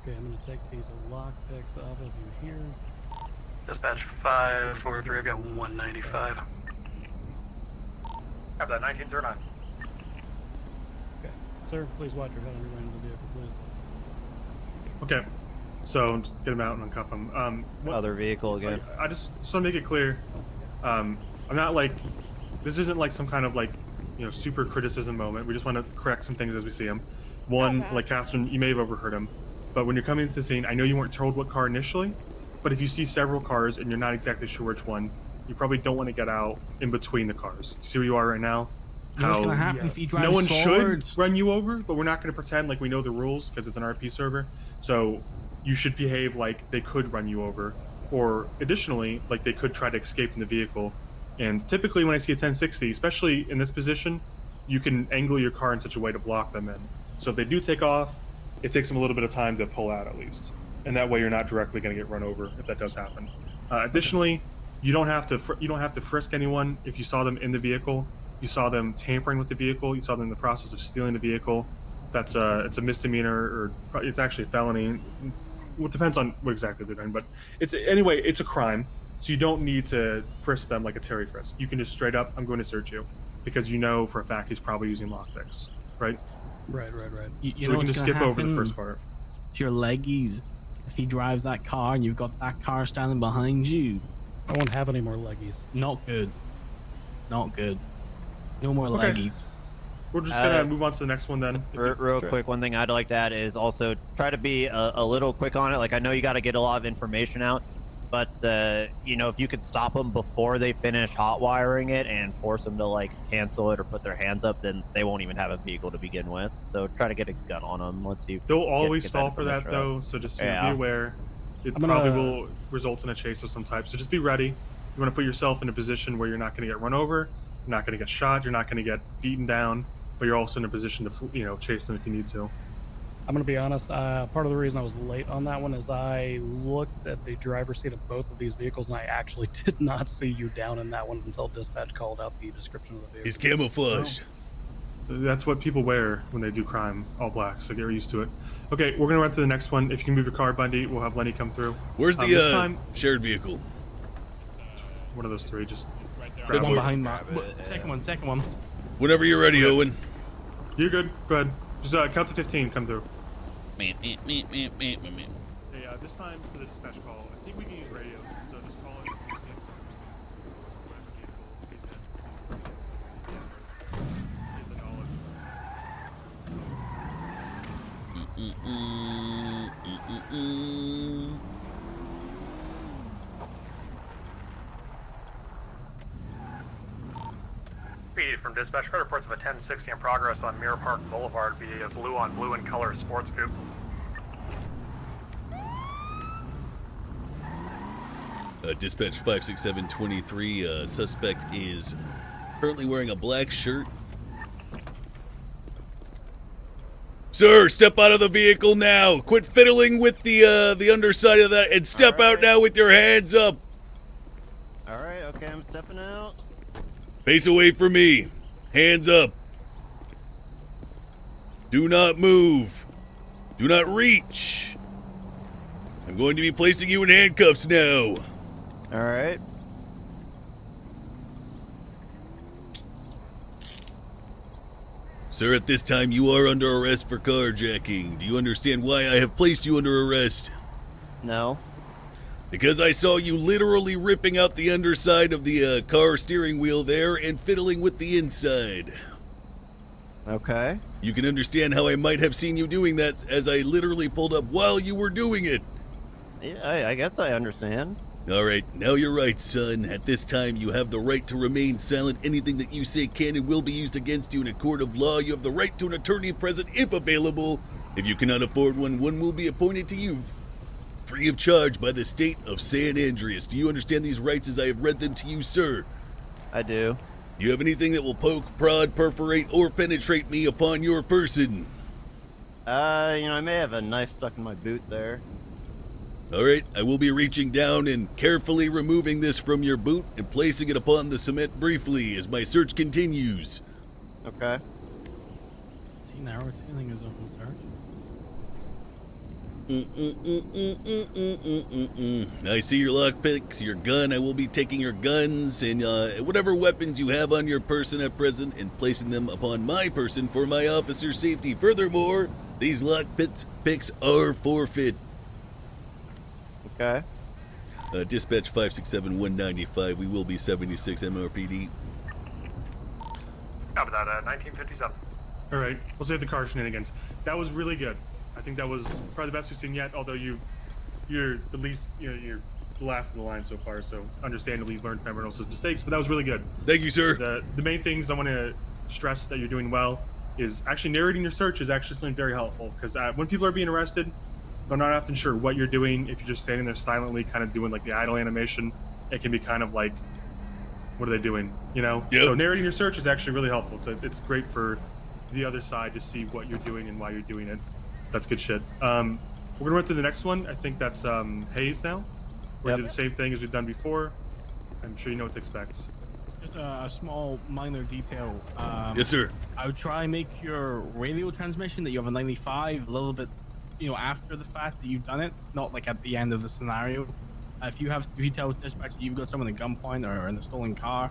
Okay, I'm going to take these lockpicks off of you here. Dispatch 543, I've got 195. Have that 1909. Okay. Sir, please watch your head on your way into the vehicle, please. Okay. So just get him out and uncuff him. Other vehicle again. I just want to make it clear. I'm not like, this isn't like some kind of like, super criticism moment. We just want to correct some things as we see them. One, like Catherine, you may have overheard him, but when you're coming into the scene, I know you weren't told what car initially, but if you see several cars and you're not exactly sure which one, you probably don't want to get out in between the cars. See where you are right now? What's going to happen if he drives no one forward? should run you over, but we're not going to pretend like we know the rules because it's an RP server. So you should behave like they could run you over, or additionally, like they could try to escape in the vehicle. And typically when I see a 1060, especially in this position, you can angle your car in such a way to block them in. So if they do take off, it takes them a little bit of time to pull out at least. And that way you're not directly going to get run over if that does happen. Additionally, you don't have to frisk anyone if you saw them in the vehicle. You saw them tampering with the vehicle. You saw them in the process of stealing the vehicle. It's a misdemeanor, or it's actually a felony. It depends on what exactly they're doing, but it's a crime. So you don't need to frisk them like a Terry frisk. You can just straight up, I'm going to search you, because you know for a fact he's probably using lockpicks, right? Right. You so we can just skip over the first part. To your leggies, if he drives that car and you've got that car standing behind you, I won't have any more leggies. not good. Not good. No more leggies. We're just gonna move on to the next one then. Real quick, one thing I'd like to add is also try to be a little quick on it. Like, I know you got to get a lot of information out, but if you could stop them before they finish hot wiring it and force them to like cancel it or put their hands up, then they won't even have a vehicle to begin with. So try to get a gun on them once you. They'll always stall for that though, so just be aware. It probably will result in a chase of some type. So just be ready. You want to put yourself in a position where you're not going to get run over, you're not going to get shot, you're not going to get beaten down, but you're also in a position to chase them if you need to. I'm going to be honest, part of the reason I was late on that one is I looked at the driver's seat of both of these vehicles, and I actually did not see you down in that one until dispatch called out the description of the vehicle. He's camouflaged. That's what people wear when they do crime, all black, so get used to it. Okay, we're going to run to the next one. If you can move your car, Bundy, we'll have Lenny come through. Where's the shared vehicle? One of those three, just The grab one it. behind my second one. Whenever you're ready, Owen. You're good. Go ahead. Just count to 15, come through. Me. Hey, this time for the dispatch call, I think we can use radios, so just call it if you see PD from dispatch, got reports of a 1060 in progress on Mirror Park Boulevard via blue on blue in color sports coupe. Dispatch 56723, suspect is currently wearing a black shirt. Sir, step out of the vehicle now. Quit fiddling with the underside of that and step out now with your hands up. All right, okay, I'm stepping out. Face away from me. Hands up. Do not move. Do not reach. I'm going to be placing you in handcuffs now. All right. Sir, at this time you are under arrest for carjacking. Do you understand why I have placed you under arrest? No. Because I saw you literally ripping out the underside of the car steering wheel there and fiddling with the inside. Okay. You can understand how I might have seen you doing that, as I literally pulled up while you were doing it. Yeah, I guess I understand. All right, now you're right, son. At this time, you have the right to remain silent. Anything that you say can and will be used against you in a court of law. You have the right to an attorney present if available. If you cannot afford one, one will be appointed to you free of charge by the state of San Andreas. Do you understand these rights as I have read them to you, sir? I do. Do you have anything that will poke, prod, perforate, or penetrate me upon your person? I may have a knife stuck in my boot there. All right, I will be reaching down and carefully removing this from your boot and placing it upon the cement briefly as my search continues. Okay. See, now we're feeling his own search. I see your lockpicks, your gun. I will be taking your guns and whatever weapons you have on your person at present and placing them upon my person for my officer's safety. Furthermore, these lockpicks are forfeit. Okay. Dispatch 567-195. We will be 76 MRPD. Copy that, 1957. All right, we'll save the car shenanigans. That was really good. I think that was probably the best we've seen yet. Although you're the least, you're the last in the line so far. So understandably, you've learned from everyone else's mistakes. But that was really good. Thank you, sir. The main things I want to stress that you're doing well is actually narrating your search is actually something very helpful, because when people are being arrested, they're not often sure what you're doing. If you're just standing there silently, kind of doing like the idle animation, it can be kind of like, what are they doing? Yep. So narrating your search is actually really helpful. It's great for the other side to see what you're doing and why you're doing it. That's good shit. We're gonna run to the next one. I think that's Hayes now. We're gonna do the same thing as we've done before. I'm sure you know what to expect. Just a small minor detail. Yes, sir. I would try and make your radio transmission that you have a 95 a little bit, after the fact that you've done it, not like at the end of the scenario. If you tell dispatch that you've got someone at gunpoint or in a stolen car,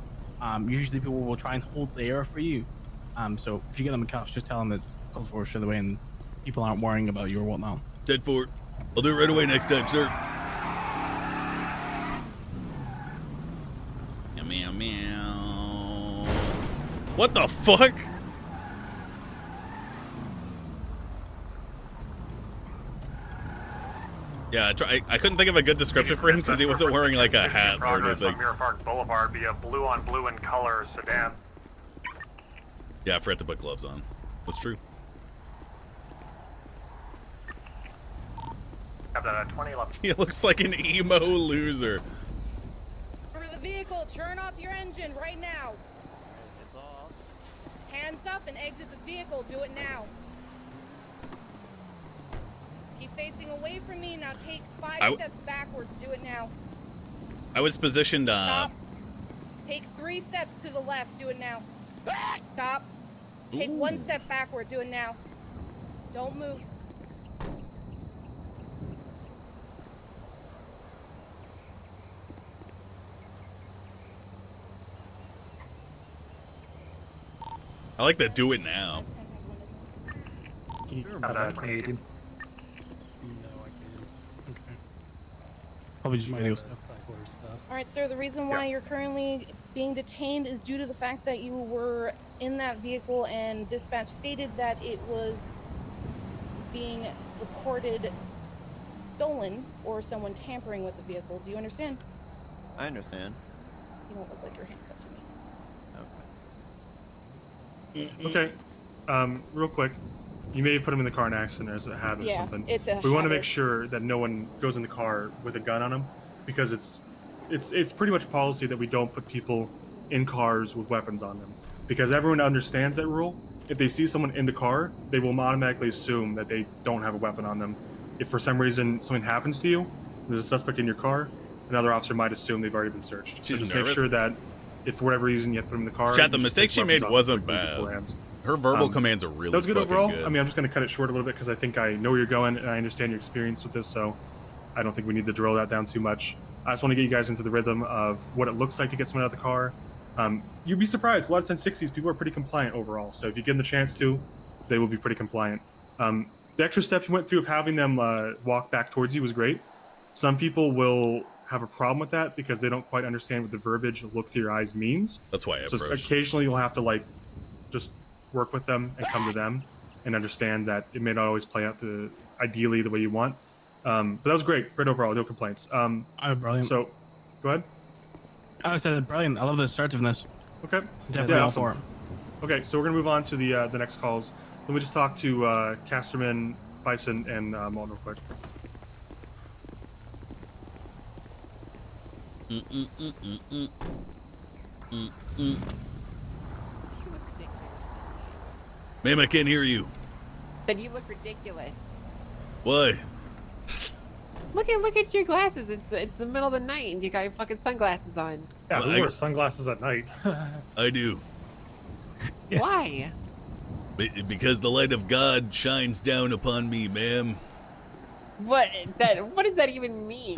usually people will try and hold the air for you. So if you get them in cuffs, just tell them it's close for straight away, and people aren't worrying about you or whatnot. 10-4. I'll do it right away next time, sir. Meow, meow. What the fuck? Yeah, I couldn't think of a good description for him because he wasn't wearing like a hat or Progress anything. on Mirror Park Boulevard via blue on blue in color sedan. Yeah, I forgot to put gloves on. That's true. Have that at 2011. He looks like an emo loser. For the vehicle, turn off your engine right now. Hands up and exit the vehicle. Do it now. Keep facing away from me. Now take 5 steps backwards. Do it now. I was positioned. Stop. Take 3 steps to the left. Do it now. Stop. Take 1 step backward. Do it now. Don't move. I like that. Do it now. Can you Have remember that that? 2018. No, I can't. Okay. Probably just radio stuff. Cycler stuff. All right, sir. The reason why you're currently being detained is due to the fact that you were in that vehicle and dispatch stated that it was being reported stolen or someone tampering with the vehicle. Do you understand? I understand. You don't look like you're handcuffed to me. Okay. Real quick, you may have put him in the car in an accident as a habit or something. It's a We want to habit. make sure that no one goes in the car with a gun on them, because it's pretty much policy that we don't put people in cars with weapons on them, because everyone understands that rule. If they see someone in the car, they will automatically assume that they don't have a weapon on them. If for some reason something happens to you, there's a suspect in your car, another officer might assume they've already been searched. She's so just nervous. make sure that if for whatever reason you have to put them in the car. Chat, the you just mistake take she made weapons off wasn't quickly bad. beforehand. Her verbal commands are really That was good fucking overall. good. I mean, I'm just going to cut it short a little bit because I think I know where you're going and I understand your experience with this, so I don't think we need to drill that down too much. I just want to get you guys into the rhythm of what it looks like to get someone out of the car. You'd be surprised. A lot of 1060s, people are pretty compliant overall, so if you give them the chance to, they will be pretty compliant. The extra step you went through of having them walk back towards you was great. Some people will have a problem with that because they don't quite understand what the verbiage "look through your eyes" means. That's why I So approached. occasionally you'll have to just work with them and come to them and understand that it may not always play out ideally the way you want. But that was great overall, no complaints. Oh, brilliant. So, go ahead. I said brilliant. I love the assertiveness. Okay. Definitely Yeah, all awesome. for it. Okay, so we're gonna move on to the next calls. Let me just talk to Casterman, Bison, and Malton real quick. Ma'am, I can't hear you. Said you look ridiculous. Why? Look at your glasses. It's the middle of the night and you got your fucking sunglasses on. Yeah, Well, who I- wears sunglasses at night? I do. Yeah. Why? Because the light of God shines down upon me, ma'am. What does that even mean?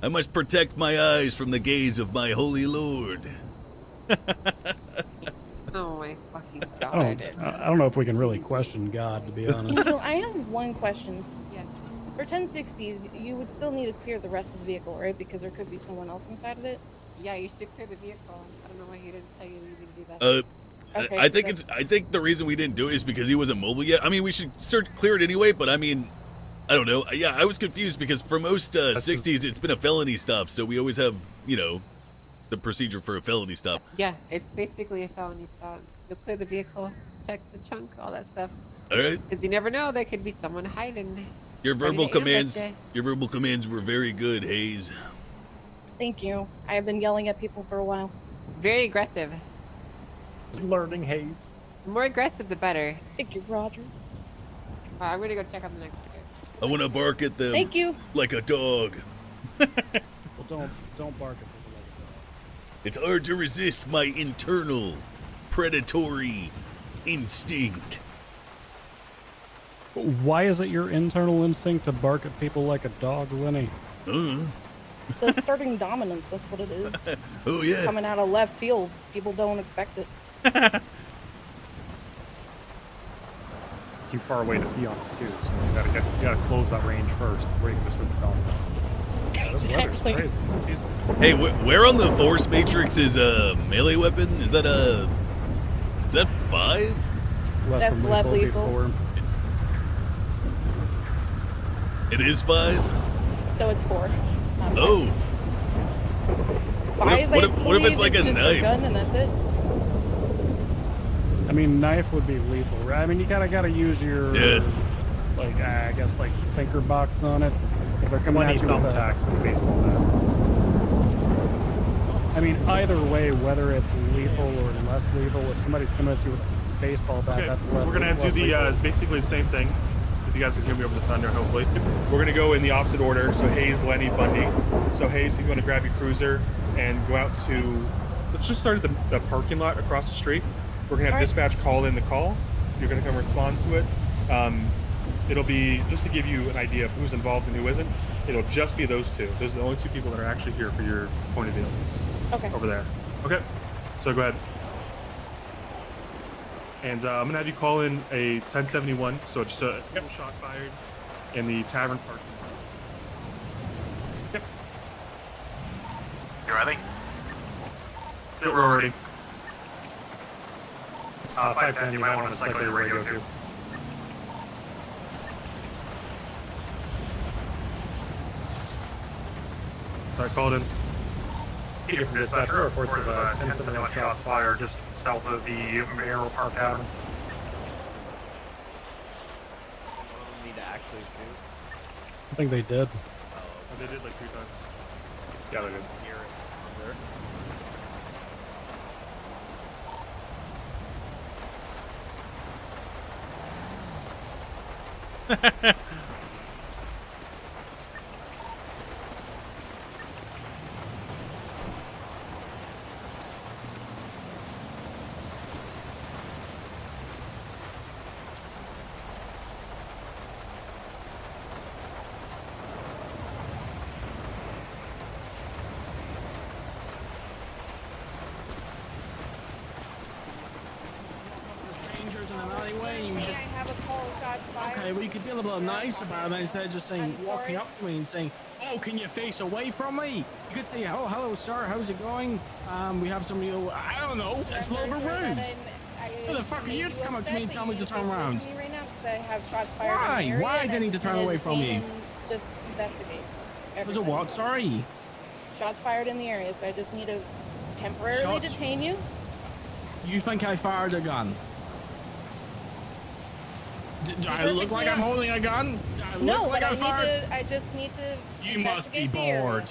I must protect my eyes from the gaze of my holy lord. Oh my fucking I god. don't know if we can really question God, to be honest. Angel, I have one question. Yes. For 1060s, you would still need to clear the rest of the vehicle, right? Because there could be someone else inside of it. Yeah, you should clear the vehicle. I don't know why he didn't tell you you need to do that. Okay, I think the reason we didn't do it is because he wasn't mobile yet. I mean, we should clear it anyway, but I mean, I don't know. Yeah, I was confused because for most 60s, it's been a felony stop, so we always have, you know, the procedure for a felony stop. Yeah, it's basically a felony stop. You'll clear the vehicle, check the trunk, all that stuff. All right. Because you never know, there could be someone hiding. Your ready verbal to ambush commands, ya. your verbal commands were very good, Hayes. Thank you. I have been yelling at people for a while. Very aggressive. Learning, Hayes. The more aggressive, the better. Thank you, Roger. I'm gonna go check on the next ticket. I want to bark at them. Thank you. Like a dog. Well, don't bark at people like that. It's hard to resist my internal predatory instinct. Why is it your internal instinct to bark at people like a dog, Lenny? It's asserting dominance. That's what it is. Oh yeah. Coming out of left field. People don't expect it. Too far away to pee on it too, so you gotta close that range first before you can assert the dominance. Yeah, this weather's Exactly. crazy. Jesus. Hey, where on the force matrix is a melee weapon? Is that 5? Less That's than lead lethal. before. It is 5. So it's 4. Not five. Oh, 5, what I if believe, it's like is a just knife? gun and that's it. I mean, knife would be lethal, right? I mean, you gotta use your, like, I guess, like, thinker box on it. If they're coming 20 at you with a, thumbtacks and a baseball bat. I mean, either way, whether it's lethal or less lethal, if somebody's coming at you with a baseball bat, Okay, that's less we're gonna do less the lethal. basically the same thing. If you guys can hear me over the thunder, hopefully. We're gonna go in the opposite order. So Hayes, Lenny, Bundy. So Hayes, if you want to grab your cruiser and go out to, let's just start at the parking lot across the street. We're gonna have Alright. dispatch call in the call. You're gonna come respond to it. It'll be just to give you an idea of who's involved and who isn't. It'll just be those two. Those are the only two people that are actually here for your point of view. Okay. Over there. Okay. So go ahead. And I'm gonna have you call in a 1071. So it's just a single shot fired in the tavern parking lot. Yep. You ready? Yeah, we're already. 510, you might want to cycle your radio too. I called in. Peter from dispatcher reports of 1071 shots fired just south of the Arrow Park Tavern. Need to actually shoot. I think they did. Oh, they did like 3 times. Yeah, they did. Hear it from there. Strangers in an alleyway, and you May I just have a call? Shots fired. okay. Well, you could be a little bit nice about it instead of just saying I'm walking sorry. up to me and saying, "Oh, can you face away from me?" You could say, "Oh, hello, sir. How's it going? We have somebody. I don't know. It's a little bit rude." Who the fuck are you to come up to me and tell me to turn around? Right now, because I have shots fired Why? in the area, Why and do I need to just turn wanna away from detain you? and Just investigate. Was a everything. what? Sorry. Shots fired in the area, so I just need to temporarily Shots- detain you. You think I fired a gun? Do I look like perfectly I'm hon- holding a gun? Do I No, look like but I fired? I just need to. You must be investigate the area. bored.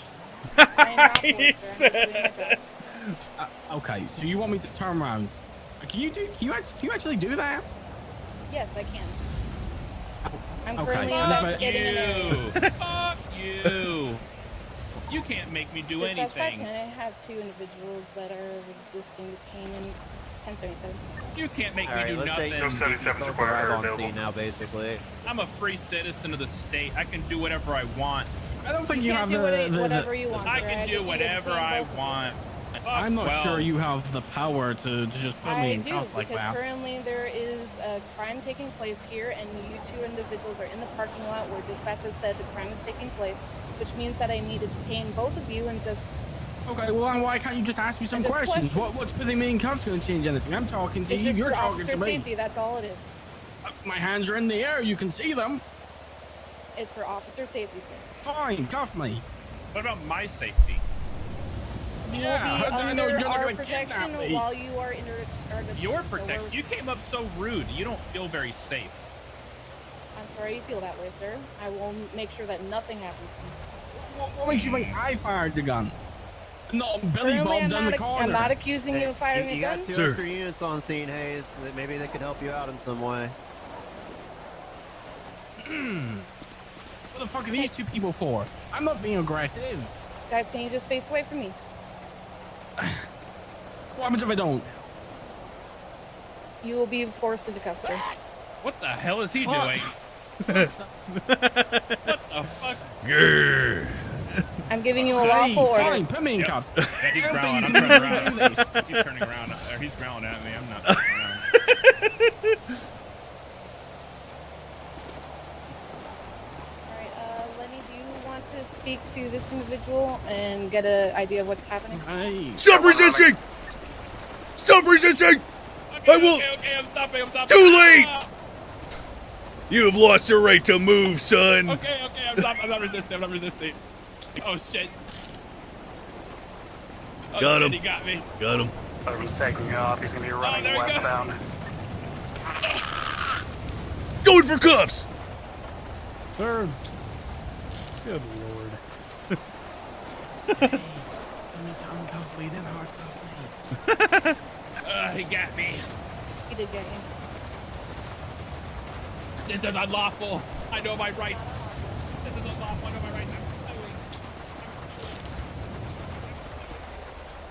I am not bored, sir. I'm just doing my job. Okay, so you want me to turn around? Can you actually do that? Yes, I can. I'm Okay, currently and if I- investigating an area. Fuck you. You can't make me do Dispatch anything. 510, I have 2 individuals that are resisting detaining. 1077. You can't make All me right, do let's nothing. say No you 77s both required arrive or on available. scene now, basically. I'm a free citizen of the state. I can do whatever I want. I don't think you, can't have do the whatever you want, I sir. can do just need to whatever detain I both of you. want. I'm not Well, sure you have the power to just put me I in do, cuffs like because that. currently there is a crime taking place here, and you two individuals are in the parking lot where dispatch has said the crime is taking place, which means that I need to detain both of you and just... Okay, well, then why can't you just ask me some And just questions? question. What's putting me in cuffs going to change anything? I'm talking to It's you. just You're for talking officer to me. safety, that's all it is. My hands are in the air. You can see them. It's for officer safety, sir. Fine, cuff me. What about my safety? You Yeah, will how be do you know under you're not our gonna kidnap protection me? while you are in our detention. Your So we're- protection. You came up so rude. You don't feel very safe. I'm sorry you feel that way, sir. I will make sure that nothing happens to you. What makes you think I fired the gun? No, Billy Currently, I'm Bob's in the not, corner. I'm not accusing you of firing you a got gun. two Sir. extra units on scene, Hayes. That maybe they could help you out in some way. What the fuck are these two people for? I'm not being aggressive. Guys, can you just face away from me? What happens if I don't? You will be forced into cuffs, sir. What the hell is he Fuck. doing? What the fuck? Grr. I'm giving you a Hey, lawful order. fine, put me in Yep. cuffs. Yeah, he's I don't growling. I'm think you turning can around. do this. He's turning around. Or he's growling at me. I'm not turning around. Alright, Lenny, do you want to speak to this individual and get an idea of what's happening? Hey. Stop resisting! Stop resisting! Okay, I will- Okay, I'm stopping. I'm stopping. Too late! Ah! You have lost your right to move, son. Okay, I'm stopping. I'm not resisting. I'm not resisting. Oh shit. Oh, Got shit, him. He got me. Got him. He's taking off. He's going to be running there we go. westbound. Going for cuffs. Sir. Good lord. He got me. He did get you. This is unlawful. I know my rights. This is unlawful. I know my rights.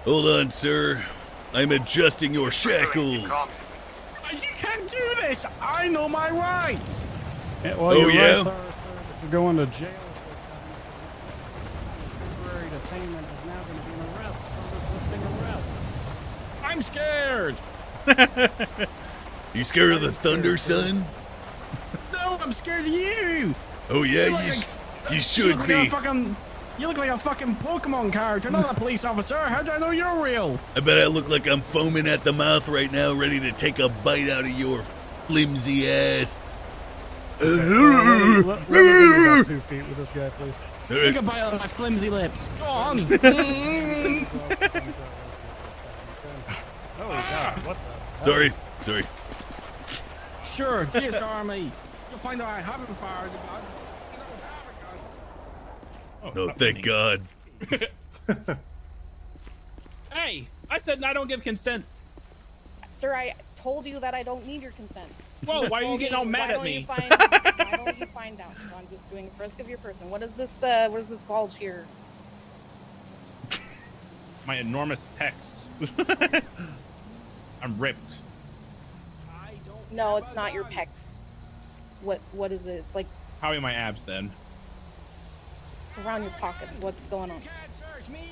Hold on, sir. I'm adjusting your shackles. You can't do this. I know my rights. Yeah, well, Oh, your yeah? rights are, sir, that you're going to jail. Temporary detainment is now going to be an arrest for resisting arrest. I'm scared. You scared of the thunder, son? No, I'm scared of you. Oh yeah, look you like- should look be. Like a fucking, you look like a fucking Pokemon character, not a police officer. How do I know you're real? I bet I look like I'm foaming at the mouth right now, ready to take a bite out of your flimsy ass. Let me give you about 2 feet with this guy, please. Take a bite out of my flimsy lips. Go on. Oh god, what the? Sorry. Sure, disarm me. You'll find out I haven't fired the gun. I don't have a gun. Oh, thank God. Hey, I said I don't give consent. Sir, I told you that I don't need your consent. Whoa, why are you Told getting me, all mad why at don't me? you why don't you find out? So I'm just doing a frisk of your person. What is this bulge here? My enormous pecs. I'm ripped. No, it's not your pecs. What is it? It's like How are my abs then? it's around your pockets. What's going on?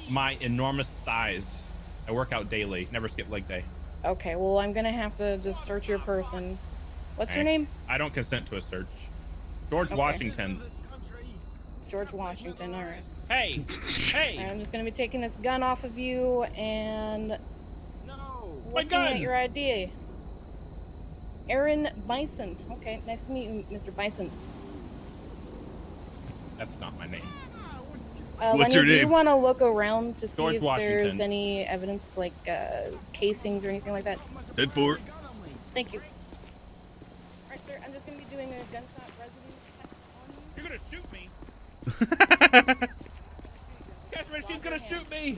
My enormous thighs. I work out daily. Never skip leg day. Okay, well I'm gonna have to just search your person. What's your Hey, name? I don't consent to a search. George Okay. Washington. George Washington. All right. Hey, hey, I'm just gonna be taking this gun off of you and my looking gun. at your ID. Aaron Bison. Okay, nice to meet you, Mr. Bison. That's not my name. What's Lenny, your do you name? want to look around to see George if there's Washington. any evidence like casings or anything like that? Head for it. Thank you. Alright, sir, I'm just gonna be doing a gunshot residue test on you. You're gonna shoot me. Catherine, she's gonna shoot me.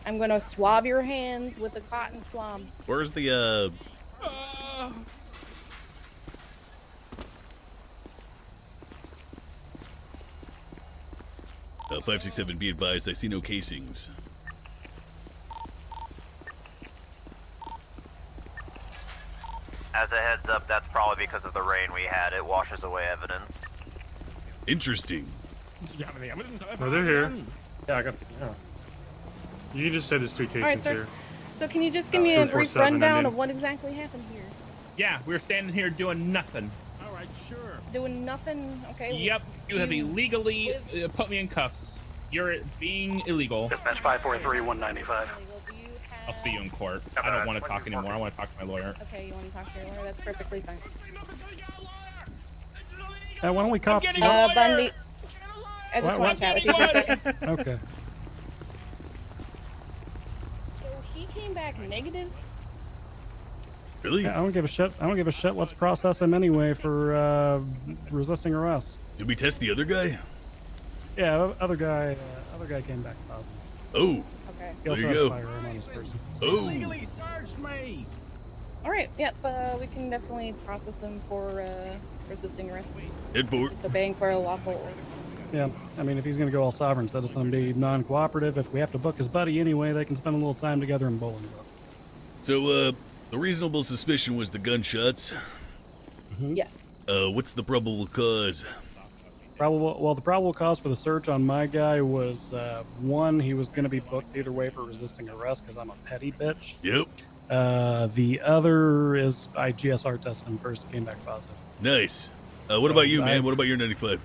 I'm gonna swab your hands with a cotton swab. Where's the 567, be advised, I see no casings. As a heads up, that's probably because of the rain we had. It washes away evidence. Interesting. No, they're here. Yeah, I got. Yeah. You can just say there's 3 cases All right, sir. here. So can you just give me a brief 347, I rundown mean. of what exactly happened here? Yeah, we're standing here doing nothing. All right, sure. Doing nothing? Okay. Yep, you have illegally put me in cuffs. You're being illegal. Dispatch 543 195. I'll see you in court. I don't want to talk anymore. I want to talk to my lawyer. Okay, you want to talk to your lawyer? That's perfectly fine. Why don't we cop? Bundy. I just want to chat with you for a second. Okay. So he came back negative? Really? Yeah, I don't give a shit. I don't give a shit. Let's process him anyway for resisting arrest. Did we test the other guy? Yeah, other guy came back positive. Oh. Okay. He also There had you a go. firearm on this person. Oh. Legally searched me. All right. Yep. We can definitely process him for resisting arrest. Head for it. Disobeying for a lawful order. Yeah, I mean, if he's gonna go all sovereign citizen and be non-cooperative, if we have to book his buddy anyway, they can spend a little time together in Bolingbrook. So, the reasonable suspicion was the gunshots. Yes. What's the probable cause? The probable cause for the search on my guy was one, he was gonna be booked either way for resisting arrest because I'm a petty bitch. Yep. The other is I GSR tested him first, he came back positive. Nice. What about you, man? What about your 95?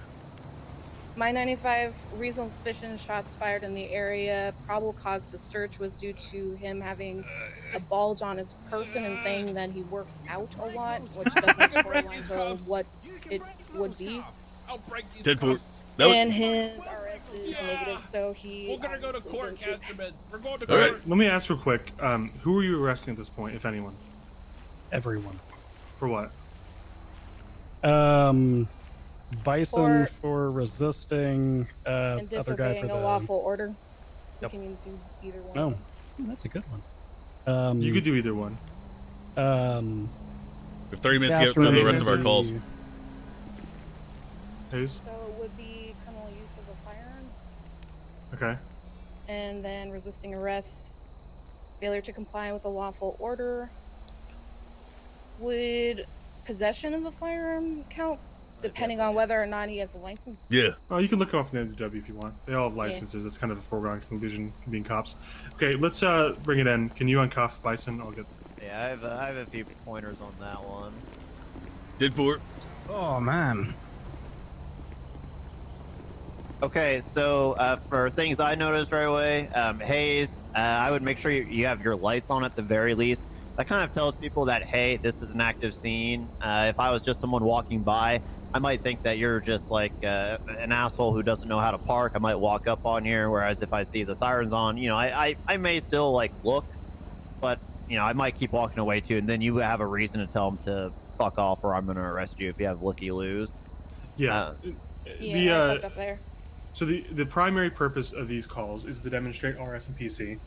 My 95 reasonable suspicion shots fired in the area. Probable cause to search was due to him having a bulge on his person and saying that he works out a lot, which doesn't correlate to what it would be. Dead for. And his RS is negative, so he. We're gonna go to court, Casterman. We're going to All court. right. Let me ask real quick. Who are you arresting at this point, if anyone? Everyone. For what? Bison for resisting, And other guy for disobeying the... a lawful order. Yep. You can do either one. No, that's a good one. You could do either one. We have 30 minutes to get through the rest of our calls. Hayes? So it would be criminal use of a firearm, Okay. and then resisting arrest, failure to comply with a lawful order. Would possession of a firearm count, depending on whether or not he has a license? Yeah. Oh, you can look them up in the NW if you want. They all have licenses. It's kind of a foregone conclusion being cops. Okay, let's bring it in. Can you uncuff Bison? I'll get. Yeah, I have a few pointers on that one. Dead for. Oh man. Okay, so for things I noticed right away, Hayes, I would make sure you have your lights on at the very least. That kind of tells people that, hey, this is an active scene. If I was just someone walking by, I might think that you're just like an asshole who doesn't know how to park. I might walk up on here, whereas if I see the sirens on, you know, I may still like look, but you know, I might keep walking away too, and then you have a reason to tell them to fuck off or I'm going to arrest you if you have looky-loos. Yeah. Yeah, I fucked up there. So the primary purpose of these calls is to demonstrate RS and PC.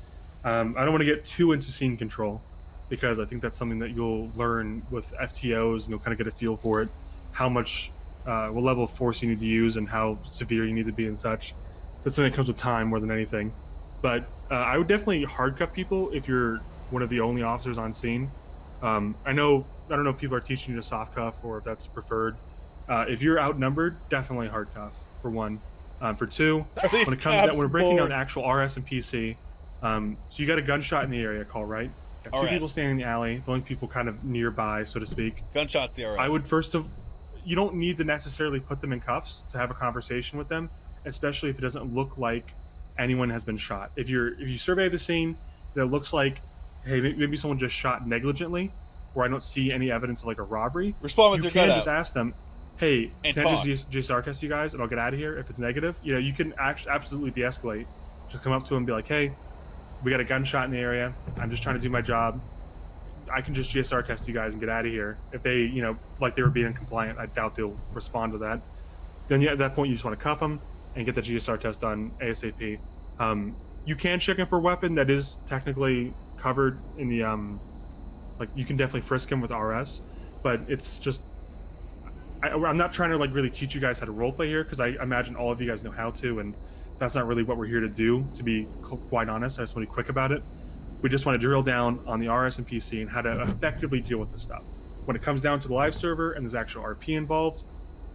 I don't want to get too into scene control because I think that's something that you'll learn with FTOs and you'll kind of get a feel for it, how much, what level of force you need to use and how severe you need to be and such. That's something that comes with time more than anything. But I would definitely hardcuff people if you're one of the only officers on scene. I don't know if people are teaching you to soft cuff or if that's preferred. If you're outnumbered, definitely hard cuff for one. For two, when it comes to when we're breaking down actual RS and PC, so you got a gunshot in the area call, right? Got two RS. people standing in the alley, the only people kind of nearby, so to speak. Gunshots the RS. I would you don't need to necessarily put them in cuffs to have a conversation with them, especially if it doesn't look like anyone has been shot. If you survey the scene, that it looks like, hey, maybe someone just shot negligently, or I don't see any evidence of like a robbery. Respond with you your can gut just out. ask them, hey, And can I talk. just JSR test you guys and I'll get out of here if it's negative? You know, you can absolutely de-escalate. Just come up to them and be like, hey, we got a gunshot in the area. I'm just trying to do my job. I can just GSR test you guys and get out of here. If they, you know, like they were being compliant, I doubt they'll respond to that. Then yeah, at that point, you just want to cuff them and get the GSR test done ASAP. You can check in for a weapon that is technically covered in the, like you can definitely frisk him with RS, but it's just, I'm not trying to like really teach you guys how to roleplay here because I imagine all of you guys know how to, and that's not really what we're here to do, to be quite honest. I just want to be quick about it. We just want to drill down on the RS and PC and how to effectively deal with this stuff. When it comes down to the live server and there's actual RP involved,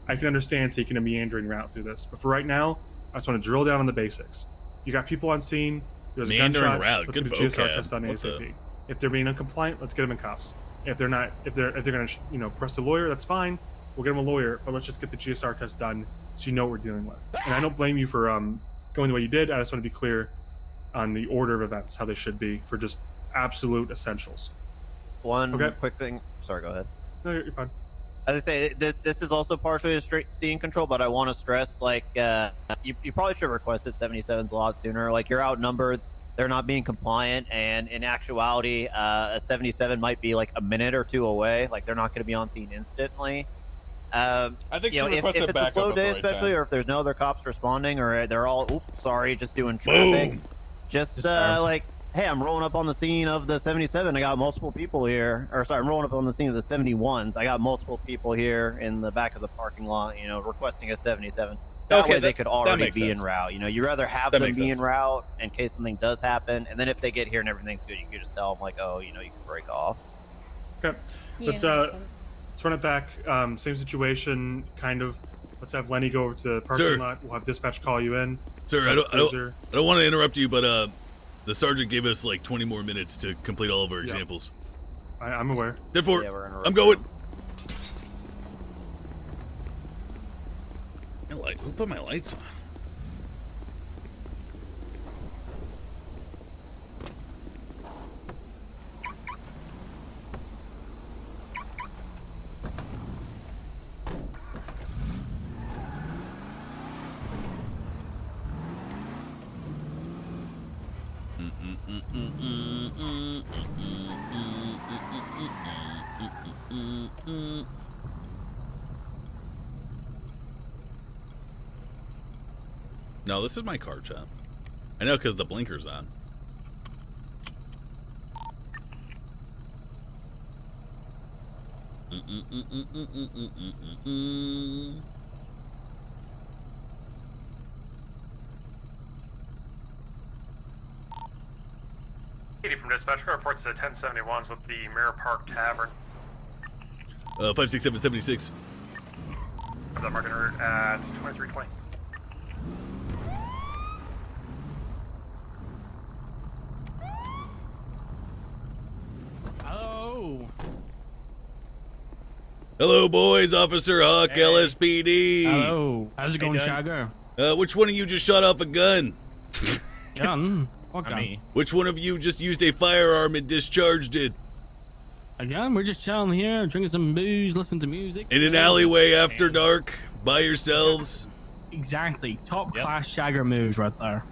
I can understand taking a meandering route through this. But for right now, I just want to drill down on the basics. You got people on scene. There's a Meandering gunshot. route. Let's Good get a GSR vocab. test on What ASAP. the- If they're being uncompliant, let's get them in cuffs. If they're not, if they're gonna, press the lawyer, that's fine. We'll get them a lawyer, but let's just get the GSR test done so you know what we're dealing with. And I don't blame you for going the way you did. I just want to be clear on the order of events, how they should be for just absolute essentials. One Okay. quick thing. Sorry, go ahead. No, you're fine. As I say, this is also partially a straight scene control, but I want to stress, like, you probably should have requested 77s a lot sooner. Like, you're outnumbered, they're not being compliant, and in actuality, a 77 might be like a minute or two away. Like, they're not going to be on scene instantly. I think You know, she if requested it's a backup slow at the day, right especially, time. or if there's no other cops responding, or they're all, oops, sorry, just doing traffic, Boom. just like, hey, I'm rolling up on the scene of the 77. I got multiple people here. Or sorry, I'm rolling up on the scene of the 71s. I got multiple people here in the back of the parking lot, requesting a 77. That Okay, way they that- could that already makes be sense. en route. You rather have That them makes be en sense. route in case something does happen. And then if they get here and everything's good, you can just tell them, like, oh, you can break off. Okay. Let's run it back. Same situation, kind of. Let's have Lenny go over to the parking Sir. lot. We'll have dispatch call you in. Sir, I Have don't Cruiser. want to interrupt you, but the sergeant gave us like 20 more minutes to complete all of our examples. I'm aware. Therefore, Yeah, we're in a I'm going. Who put my lights on? No, this is my car, chap. I know because the blinker's on. Katie from dispatch reports to 1071s at the Mirror Park Tavern. 56776. The market route at 2320. Hello. Hello, boys. Officer Hawk, Hey. LSPD. Hello. How's it going, Shagger? Which one of you just shot off a gun? Gun? What gun? Which one of you just used a firearm and discharged it? Again, we're just chilling here, drinking some booze, listening to music. In an alleyway after dark, by yourselves? Exactly. Top class Shagger moves right there.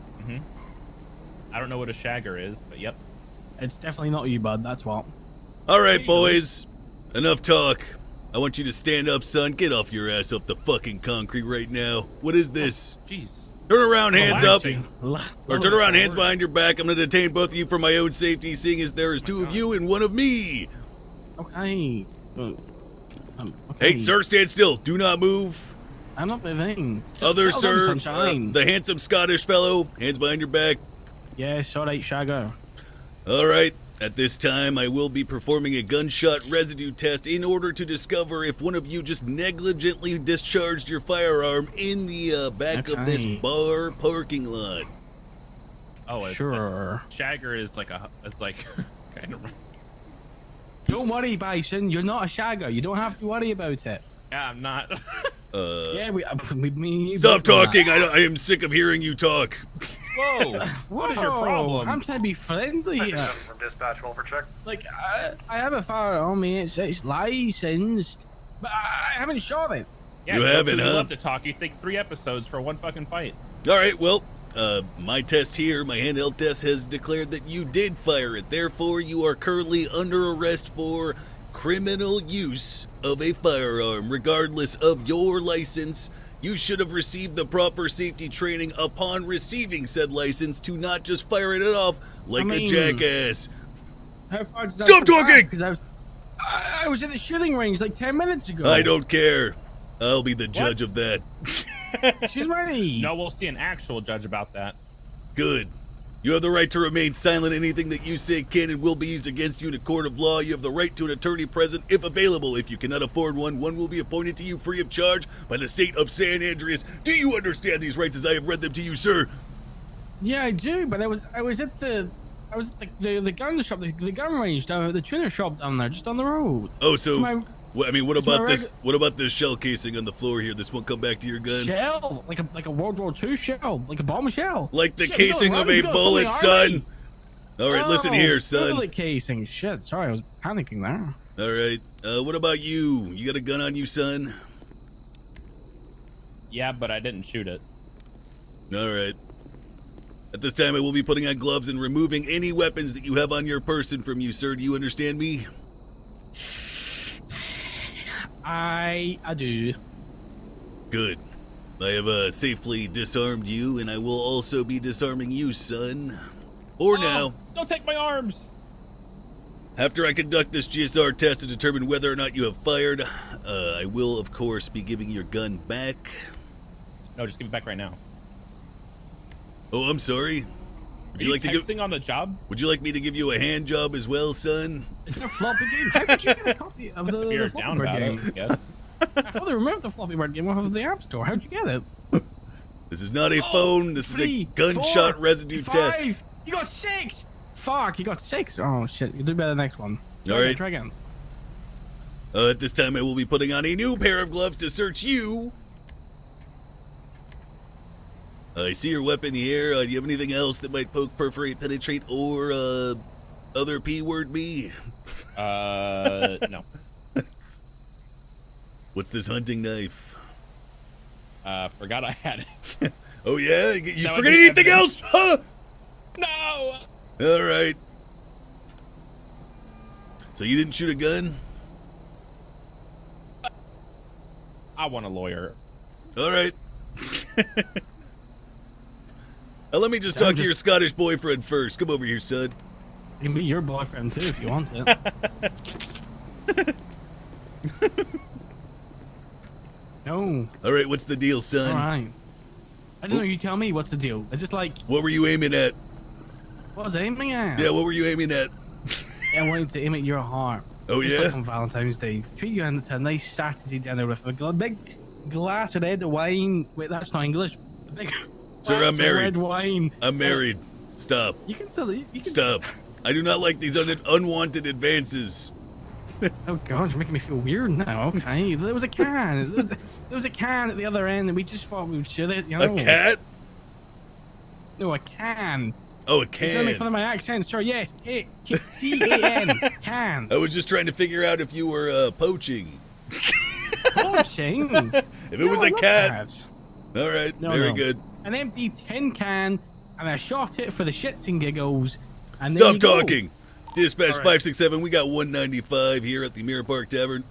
I don't know what a shagger is, but yep. It's definitely not you, bud. That's what. All right, boys. Enough talk. I want you to stand up, son. Get off your ass off the fucking concrete right now. What is this? Jeez. Turn around, hands up. Relaxing. Or turn around, hands behind your back. I'm going to detain both of you for my own safety, seeing as there is two of you and one of me. Okay. Okay. Hey, sir, stand still. Do not move. I'm not moving. Other Tell them, sir, sunshine. the handsome Scottish fellow, hands behind your back. Yes, all right, Shagger. All right. At this time, I will be performing a gunshot residue test in order to discover if one of you just negligently discharged your firearm in the back of this Okay. bar parking lot. Oh, Sure. Shagger is like kind of. Don't worry, Bison. You're not a Shagger. You don't have to worry about it. Yeah, I'm not. Yeah, we Stop talking. I am sick of hearing you talk. Whoa! What is your Whoa, problem? I'm trying to be friendly here. 10 from dispatch, will check. Like, I have a firearm, it's licensed, but I haven't shot it. Yeah, You but haven't, you huh? love to talk. You think 3 episodes for one fucking fight. All right, well, my test here, my handheld test, has declared that you did fire it. Therefore, you are currently under arrest for criminal use of a firearm. Regardless of your license, you should have received the proper safety training upon receiving said license to not just fire it off like a jackass. How far does that Stop go back? talking! 'Cause I was in the shooting range like 10 minutes ago. I don't care. I'll be the judge of that. Excuse me. No, we'll see an actual judge about that. Good. You have the right to remain silent. Anything that you say can and will be used against you in a court of law. You have the right to an attorney present if available. If you cannot afford one, one will be appointed to you free of charge by the state of San Andreas. Do you understand these rights as I have read them to you, sir? Yeah, I do, but I was at the gun shop, the gun range down at the tuner shop down there, just on the road. Oh, so what about my this? What about this shell casing on the floor here? This won't come back to your gun. Shell, like a World War II shell, like a bomb shell. Like the Shit, casing of a bullet, son. All right, listen here, son. Bullet casing. Shit, sorry, I was panicking there. All right, what about you? You got a gun on you, son? Yeah, but I didn't shoot it. All right. At this time, I will be putting on gloves and removing any weapons that you have on your person from you, sir. Do you understand me? I do. Good. I have safely disarmed you, and I will also be disarming you, son. For now. Don't take my arms. After I conduct this GSR test to determine whether or not you have fired, I will, of course, be giving your gun back. No, just give it back right now. Oh, I'm sorry. Would you like to give on the job? Would you like me to give you a hand job as well, son? Is there a floppy game? How did you get a copy of the You're floppy down bird about game? it, I guess. I thought they removed the floppy bird game off of the App Store. How'd you get it? This is not a phone. This is a gunshot residue test. You got 6. Fuck, you got 6. Oh shit, you do better the next one. All right. Try again. At this time, I will be putting on a new pair of gloves to search you. I see your weapon here. Do you have anything else that might poke, perforate, penetrate, or other P-word me? No. What's this hunting knife? Forgot I had it. Oh yeah? You That forget would be anything else? evidence. Huh? No! All right. So you didn't shoot a gun? I want a lawyer. All right. Let me just talk to your Scottish boyfriend first. Come over here, son. I can be your boyfriend too if you want it. No. All right, what's the deal, son? All right. I don't know. You tell me what's the deal. It's just like, What were you aiming at? what was I aiming at? Yeah, what were you aiming at? I wanted to aim at your heart. Oh, Just yeah? like on Valentine's Day. Treat you to a nice Saturday dinner with a big glass of red wine. Wait, that's not English. A big Sir, glass I'm of married. Red wine. I'm married. Stop. You can still. You can, Stop. I do not like these unwanted advances. Oh God, you're making me feel weird now. Okay, there was a can. There was a can at the other end, and we just thought we would share it. You know? A cat? No, a can. Oh, a You're trying to make fun can. of my accent, sir. Yes, C-A-N. Can. I was just trying to figure out if you were poaching. Poaching. If it was a cat. All right, No, very no. good. An empty tin can, and I shot it for the shits and giggles. And there Stop you go. talking. Dispatch All right. 567, we got 195 here at the Mirror Park Tavern.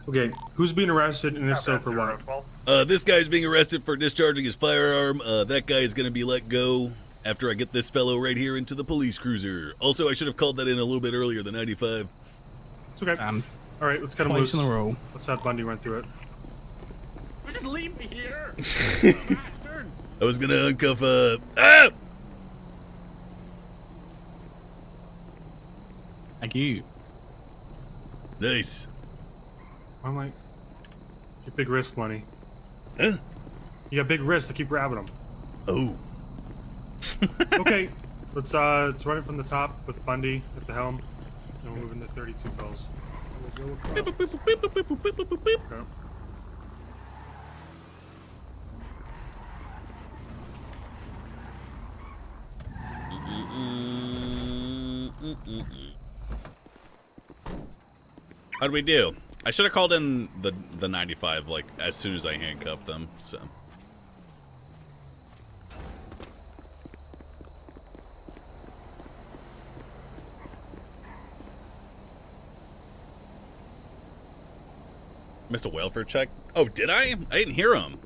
Okay, who's being arrested and if so for what? 12. This guy is being arrested for discharging his firearm. That guy is going to be let go after I get this fellow right here into the police cruiser. Also, I should have called that in a little bit earlier, the 95. It's okay. All right, let's cut him Twice loose. in a row. Let's have Bundy run through it. Just leave me here. Bastard. I was going to uncuff, ah! Thank you. Nice. I'm like, your big wrist, Lenny. Huh? You got big wrists. I keep grabbing them. Oh. Okay, let's run it from the top with Bundy at the helm, and we'll move into 32 calls. Okay. How'd we do? I should have called in the 95 like as soon as I handcuffed them. So. Missed a welfare check. Oh, did I? I didn't hear him.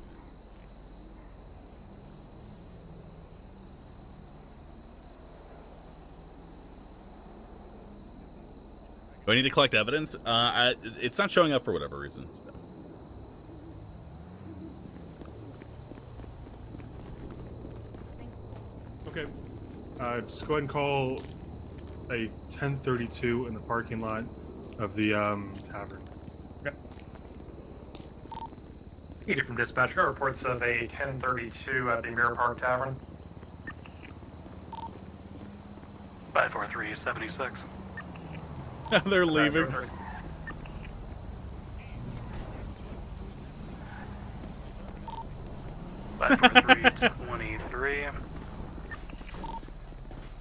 Do I need to collect evidence? It's not showing up for whatever reason. Okay. Just go ahead and call a 1032 in the parking lot of the tavern. Needed from dispatch. Got reports of a 1032 at the Mirror Park Tavern. 54376. They're leaving. 54323.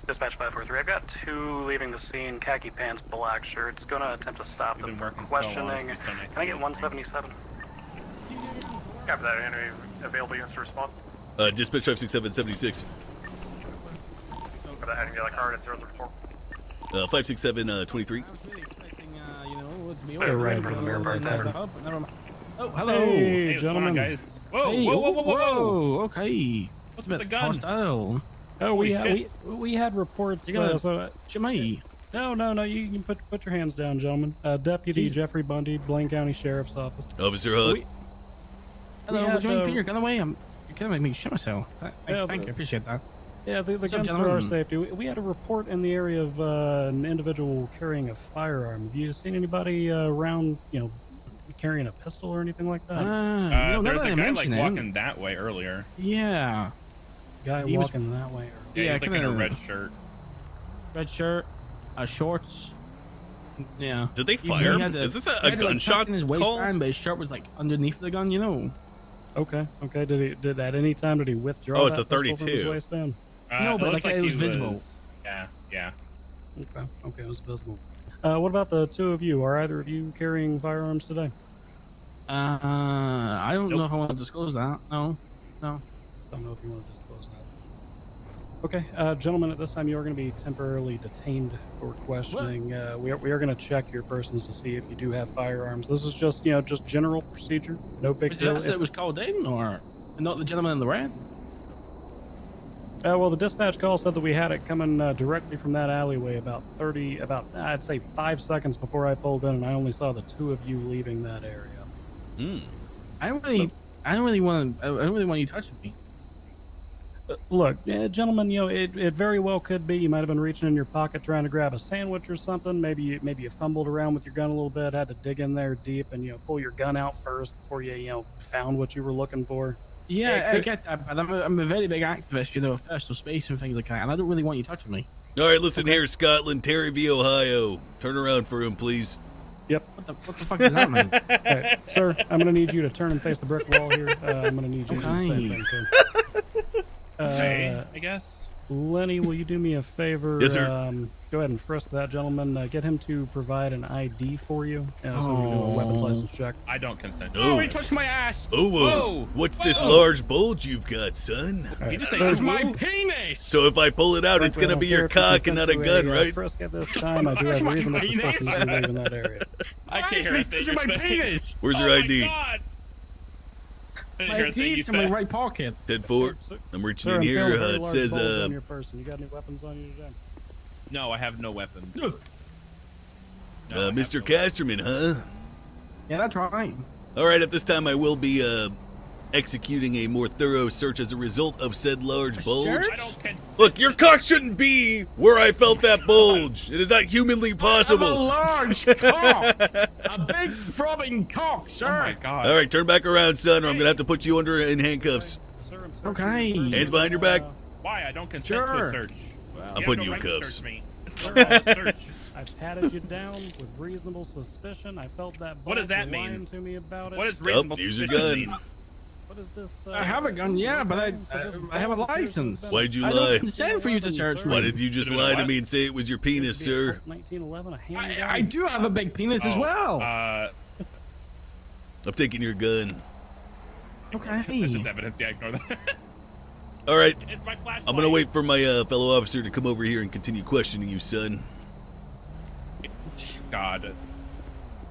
Dispatch 543. I've got 2 leaving the scene, khaki pants, black shirts. Gonna attempt to stop them for questioning. Can I get 177? After that, any available units to respond? Dispatch 56776. For that, any other card at 034. 56723. I was really expecting, you know, it's me. They're right in front of the Mirror Park Tavern. Never mind. Oh, hello. Hey, gentlemen. Guys. Whoa, Hey, whoa, whoa, whoa, whoa, whoa. Okay. What's with the gun? Hostile. Oh, we Holy we had reports. You gotta So shoot me. no. You can put your hands down, gentlemen. Deputy Jeez. Jeffrey Bundy, Blaine County Sheriff's Office. Officer Hutt. Hello, had, would you mind putting your gun away? You're gonna make me shit myself. Yeah, Thank you, appreciate that. Yeah, the What's up, guns for our gentlemen? safety. We had a report in the area of an individual carrying a firearm. Have you seen anybody around, carrying a pistol or anything like that? No, There's now that a I guy like mention it. walking that way earlier. Yeah. Guy he was- walking that way. Yeah, he's like in a kinda- red shirt. Red shirt, shorts. Yeah. Did they He fire? had Is this he a had it, like, gunshot tucked in his call? waistband, but his shirt was like underneath the gun, you know. Okay. Did at any time did he withdraw? Oh, it's that a pistol from his 32. waistband? No, but, looked like, it was he visible. Yeah. Okay, it was visible. What about the two of you? Are either of you carrying firearms today? I don't know if I want to disclose that. No. Don't know if you want to disclose that. Okay, gentlemen, at this time you are going to be temporarily detained for questioning. We are going to check your persons to see if you do have firearms. This is just just general procedure. No big Was deal. that it was called in, or not the gentleman in the red? Well, the dispatch call said that we had it coming directly from that alleyway about I'd say 5 seconds before I pulled in, and I only saw the two of you leaving that area. I don't really want you touching me. Look, gentlemen, it very well could be you might have been reaching in your pocket trying to grab a sandwich or something. Maybe you fumbled around with your gun a little bit, had to dig in there deep, and pull your gun out first before you found what you were looking for. Yeah, I get that, but I'm a very big activist, of personal space and things like that, and I don't really want you touching me. All right, listen here, Scotland. Terry v. Ohio. Turn around for him, please. Yep. What the fuck does that mean? Okay, sir, I'm going to need you to turn and face the brick wall here. I'm going to need you to do the same thing, sir. Okay, I guess. Lenny, will you do me a favor? Yes, sir. Go ahead and frisk that gentleman. Get him to provide an ID for you. So we can do a weapons license check. I don't consent. Oh. He touched my ass. Oh, Whoa. what's this Whoa. large bulge you've got, son? He just Sir, said, It's my "Whoa." penis! So if I pull it out, it's Frankly, gonna be I don't your care if you cock and not consent a to gun, right? Frisk at this time. I do have My reasonable penis. suspicion that you live in that area. I can't hear Why a is thing this you're touching my saying. penis? Where's Oh your my ID? God. I didn't My hear a thing you ID's in my said. right pocket. 10-4. I'm reaching Sir, in I'm here. feeling a very It large says, bulge on your person. You got any weapons on you today? No, I have no weapons. No, I have Mr. no Casterman, huh? Yeah, that's right. All right, at this time I will be executing a more thorough search as a result of said large bulge. search? I don't consent. Look, your cock shouldn't be where I felt that bulge. It is not humanly I have a possible. large cock! A big throbbing cock, Oh sir! my God. All right, turn back around, son, or I'm gonna have to put you under in handcuffs. Sir, I'm Okay. searching your Hands behind your back. Why? I don't consent to Sure. a search. I'm You putting have you no in right to cuffs. search me. It's not a search. I patted you down with reasonable suspicion. I felt that. What does that bulge lying mean? to me about it. What is reasonable here's your suspicion gun. mean? What is this? I have a gun, yeah, but I have a license. Why'd you I lie? don't consent for you to search me. Why did you just Should've lie to what? me and say it was your penis, sir? 1911, a handgun. I do have a big penis as Oh, well. I'm taking your gun. That's just Okay. evidence. Yeah, ignore that. All right, It's my flashlight. I'm gonna wait for my fellow officer to come over here and continue questioning you, son. God.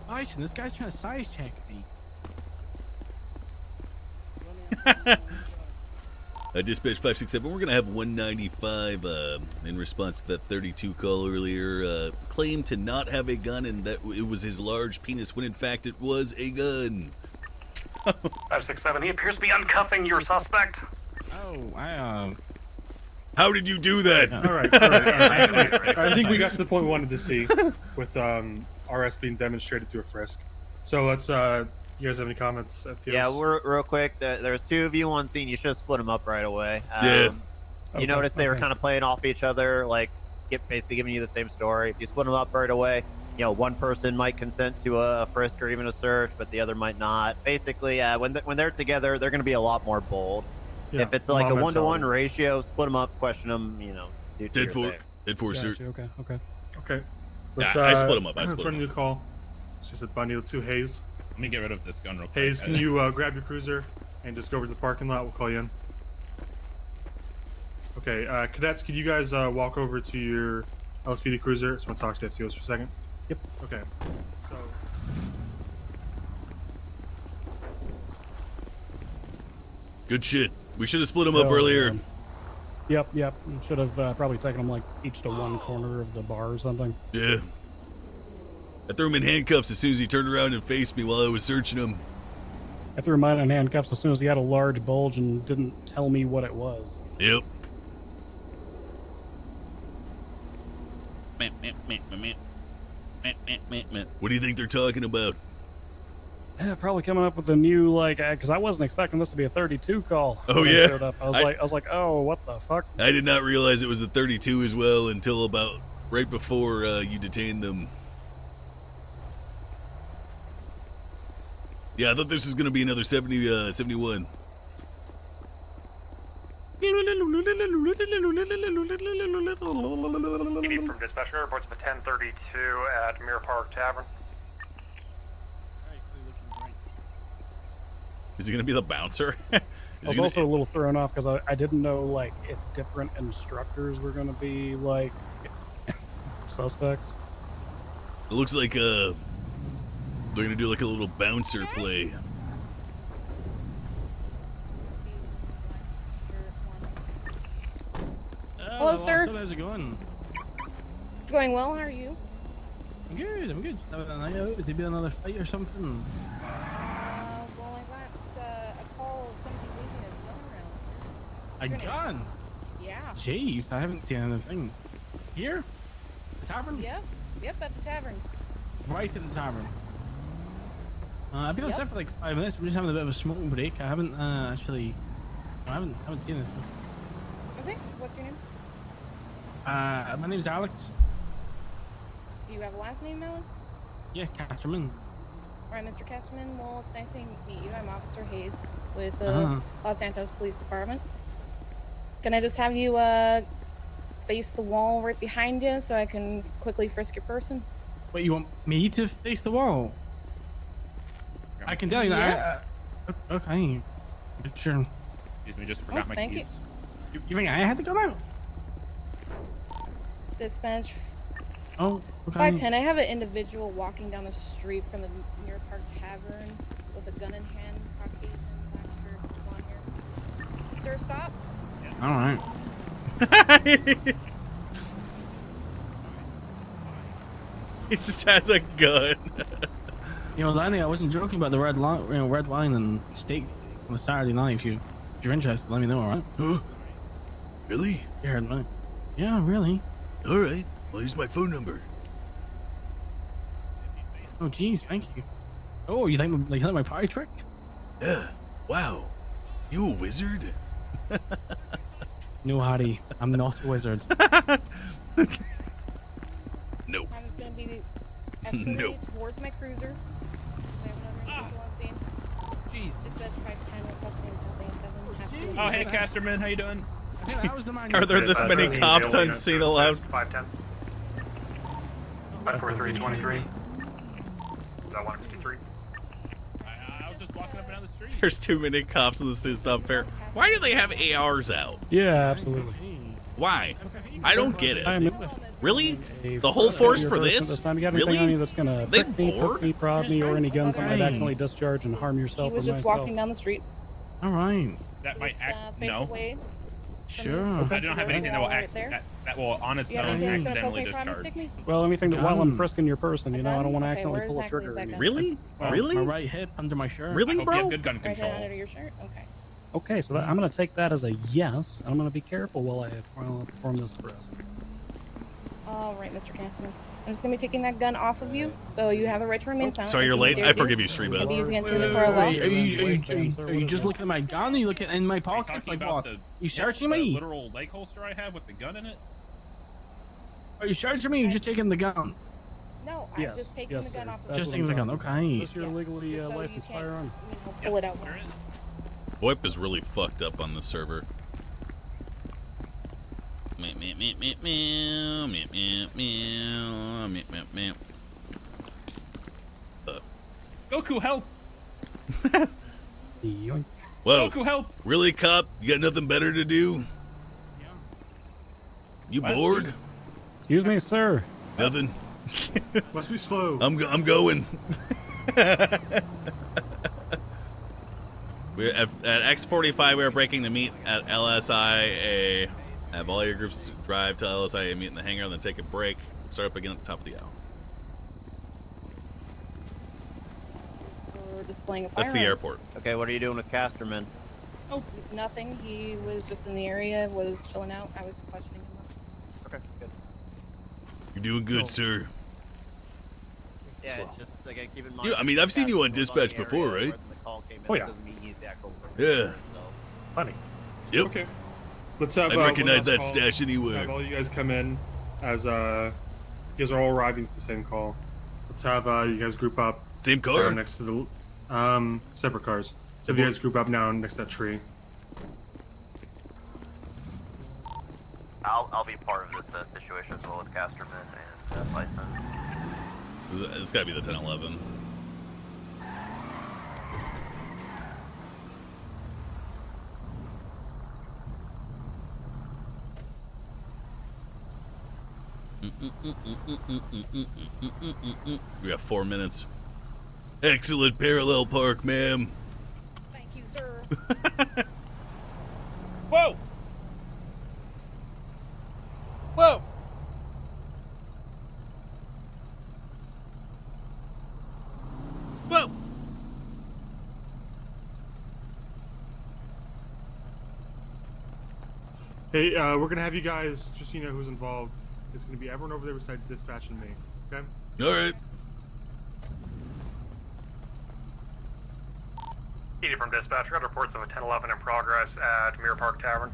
Listen, this guy's trying to size check me. Dispatch 567, we're gonna have 195 in response to that 32 call earlier. Claimed to not have a gun and that it was his large penis when in fact it was a gun. 567. He appears to be uncuffing your suspect. Oh, How did you do that? All right. I think we got to the point we wanted to see with RS being demonstrated through a frisk. So let's. You guys have any comments? FTOs? Yeah, real quick. There's two of you on scene. You should have split them up right away. You noticed they were kind of playing off each other, like basically giving you the same story. If you split them up right away, you know, one person might consent to a frisk or even a search, but the other might not. Basically, when they're together, they're going to be a lot more bold. Yeah, if it's like a 1-to-1 ratio, split them up, question them. You know, Dead for sir. Okay. Okay. Yeah, I split them up. Let's run a new call. She said, "Bunny, let's do Hayes." Let me get rid of this gun real quick. Hayes, can you grab your cruiser and just go over to the parking lot? We'll call you in. Okay, cadets, could you guys walk over to your LSPD cruiser? I just want to talk to the FTOs for a second. Yep. Okay. So. Good shit. We should have split them up earlier. Yep. Should have probably taken them like each to one corner of the bar or something. Yeah. I threw him in handcuffs as soon as he turned around and faced me while I was searching him. I threw mine in handcuffs as soon as he had a large bulge and didn't tell me what it was. Yep. What do you think they're talking about? Yeah, probably coming up with a new, like, because I wasn't expecting this to be a 32 call. Oh, when I yeah? showed up. I was like, oh, what the fuck? I did not realize it was a 32 as well until about right before you detained them. Yeah, I thought this was going to be another 71. PD from dispatcher reports of a 1032 at Mirror Park Tavern. Is he gonna be the bouncer? I was also a little thrown off because I didn't know, like, if different instructors were going to be, like, suspects. It looks like they're going to do like a little bouncer play. Hello, sir. So how's it going? It's going well. How are you? I'm good. Has he been another fight or something? Well, I got a call of somebody leaving a gun around, sir. A gun? Yeah. Jeez, I haven't seen anything. Here? The tavern? Yep, at the tavern. Right at the tavern. I've been outside for like 5 minutes. I'm just having a bit of a smoking break. I haven't I haven't seen it. Okay, what's your name? My name's Alex. Do you have a last name, Alex? Yeah, Catcherman. Alright, Mr. Casterman. Well, it's nice to meet you. I'm Officer Hayes with the Los Santos Police Department. Can I just have you face the wall right behind you so I can quickly frisk your person? Wait, you want me to face the wall? I can tell you that. Okay. Sure. Excuse me, just forgot my thank keys. You think I had to go out? Dispatch. Oh, okay. 510. I have an individual walking down the street from the Mirror Park Tavern with a gun in hand, Caucasian, black shirt, blonde hair. Sir, stop. All right. He just has a gun. You know, Lanny, I wasn't joking about the red wine and steak on the Saturday night. If you're interested, let me know. All right. Huh? Really? You heard me. Yeah, really. All right. Well, here's my phone number. Oh, geez, thank you. Oh, you like my party trick? Yeah. Wow. You a wizard? No, Harry. I'm not a wizard. Nope. I'm just going to be escorted Nope. towards my cruiser. I have another individual on scene. Jeez. Dispatch 510 requesting 1077. Oh, hey, Casterman, how you doing? I think that was the man. Are there this many cops on scene allowed? 510. 54323. Is that 153? I was just walking up and down the street. There's too many cops in the scene. It's not fair. Why do they have ARs out? Yeah, absolutely. Why? I don't get it. I'm Really? The whole force for this? Time. You got anything on Really? you that's gonna They prick me, bored? poke me, prod me, or any guns that might Hey. accidentally discharge and harm He yourself was or just myself? walking down the street. All right. That might Just, act. face No. away. Sure. I don't have anything that will Right act. there. That will on its Do you have own anything that's gonna poke accidentally me, prod me, discharge. stick me? Well, anything that while I'm Gun. frisking your person, you know, I don't want to Okay, accidentally where pull a exactly trigger. is that or gun? anything. Really? My Really? right hip under my shirt. Really, I hope you have bro? good gun Right control. hand under your shirt? Okay. Okay, so I'm going to take that as a yes. I'm going to be careful while I perform this arrest. All right, Mr. Castleman. I'm just going to be taking that gun off of you, so you have the right to remain silent. Sorry, you're late. I forgive you, Can Shriba. be used against you Wait, in the court of law. Are you just looking at my gun? Are you looking in my pockets? Like what? You searching me? Literal leg holster I have with the gun in it. Are you searching me? You're just taking the gun. No, I'm just taking the gun off of you. Just taking the gun. Okay. This your legally Just so you licensed can't, firearm. pull it out. VoIP is really fucked up on this server. Meow, meow, meow, meow, meow, meow, meow, meow, meow, meow. Goku, help! Yoink. Whoa. Goku, help! Really, cop? You got nothing better to do? Yeah. You What? bored? Excuse me, sir. Nothing. Must be slow. I'm going. We're at X45. We are breaking to meet at LSIA. Have all your groups drive to LSIA, meet in the hangar, and then take a break. Start up again at the top of the hour. For displaying a That's firearm. the airport. Okay, what are you doing with Casterman? Oh, nothing. He was just in the area, was chilling out. I was questioning him. Okay, good. You're doing good, sir. Yeah, just again, keep in mind. I mean, I've seen you on dispatch before, right? Oh, yeah. Doesn't mean he's the actual person, Yeah. Funny. Yep. Okay. Let's have. I one recognize last that call. stash Let's anywhere. have all you guys come in as you guys are all arriving to the same call. Let's have you guys group up. Same car? Down next to the separate cars. So you guys group up now next to that tree. I'll be part of this situation as well with Casterman and Bison. This gotta be the 1011. We got 4 minutes. Excellent parallel park, ma'am. Thank you, sir. Whoa! Whoa! Whoa! Hey, we're gonna have you guys, just so you know who's involved. It's gonna be everyone over there besides dispatch and me. Okay? All right. Edie from dispatch. Got reports of a 1011 in progress at Mirror Park Tavern.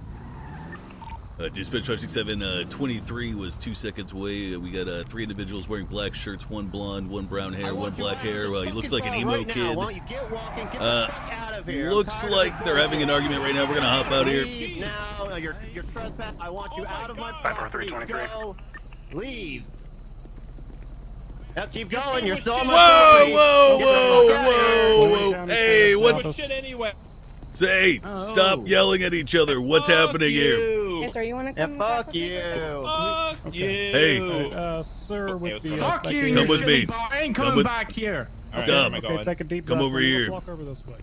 Dispatch 567, 23 was 2 seconds away. We got 3 individuals wearing black shirts, 1 blonde, 1 brown hair, 1 black hair. He looks like an emo kid. Why don't you get walking, get the fuck out of here. Looks like they're having an argument right now. We're gonna hop out here. Leave now. You're trespass. I want you out of my Back property. 323. Go. Leave. Now keep going. You're still on my Whoa, property. whoa, Get the fuck out of here. whoa, whoa! Hey, what's? Good shit anyway. Say, stop yelling at each other. What's happening here? Yes, sir. You want to come? Yeah, back fuck with me, sir? you. Fuck you. Hey. Sir, with the Fuck you. spectator- You Come with shitty me. bar. I ain't Come coming with- back here. All right, Stop. where am I Okay, going? take a deep Come breath. over Let's here. Walk over this way.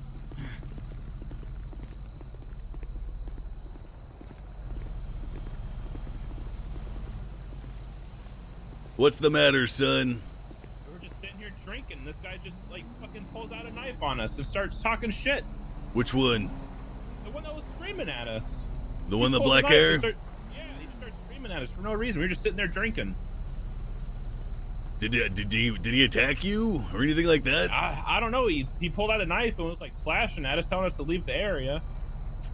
What's the matter, son? We were just sitting here drinking. This guy just like fucking pulls out a knife on us and starts talking shit. Which one? The one that was screaming at us. The He one with the pulls a black knife and hair? yeah, he just starts screaming at us for no reason. We were just sitting there drinking. Did he attack you or anything like that? I don't know. He pulled out a knife and was like slashing at us, telling us to leave the area. It's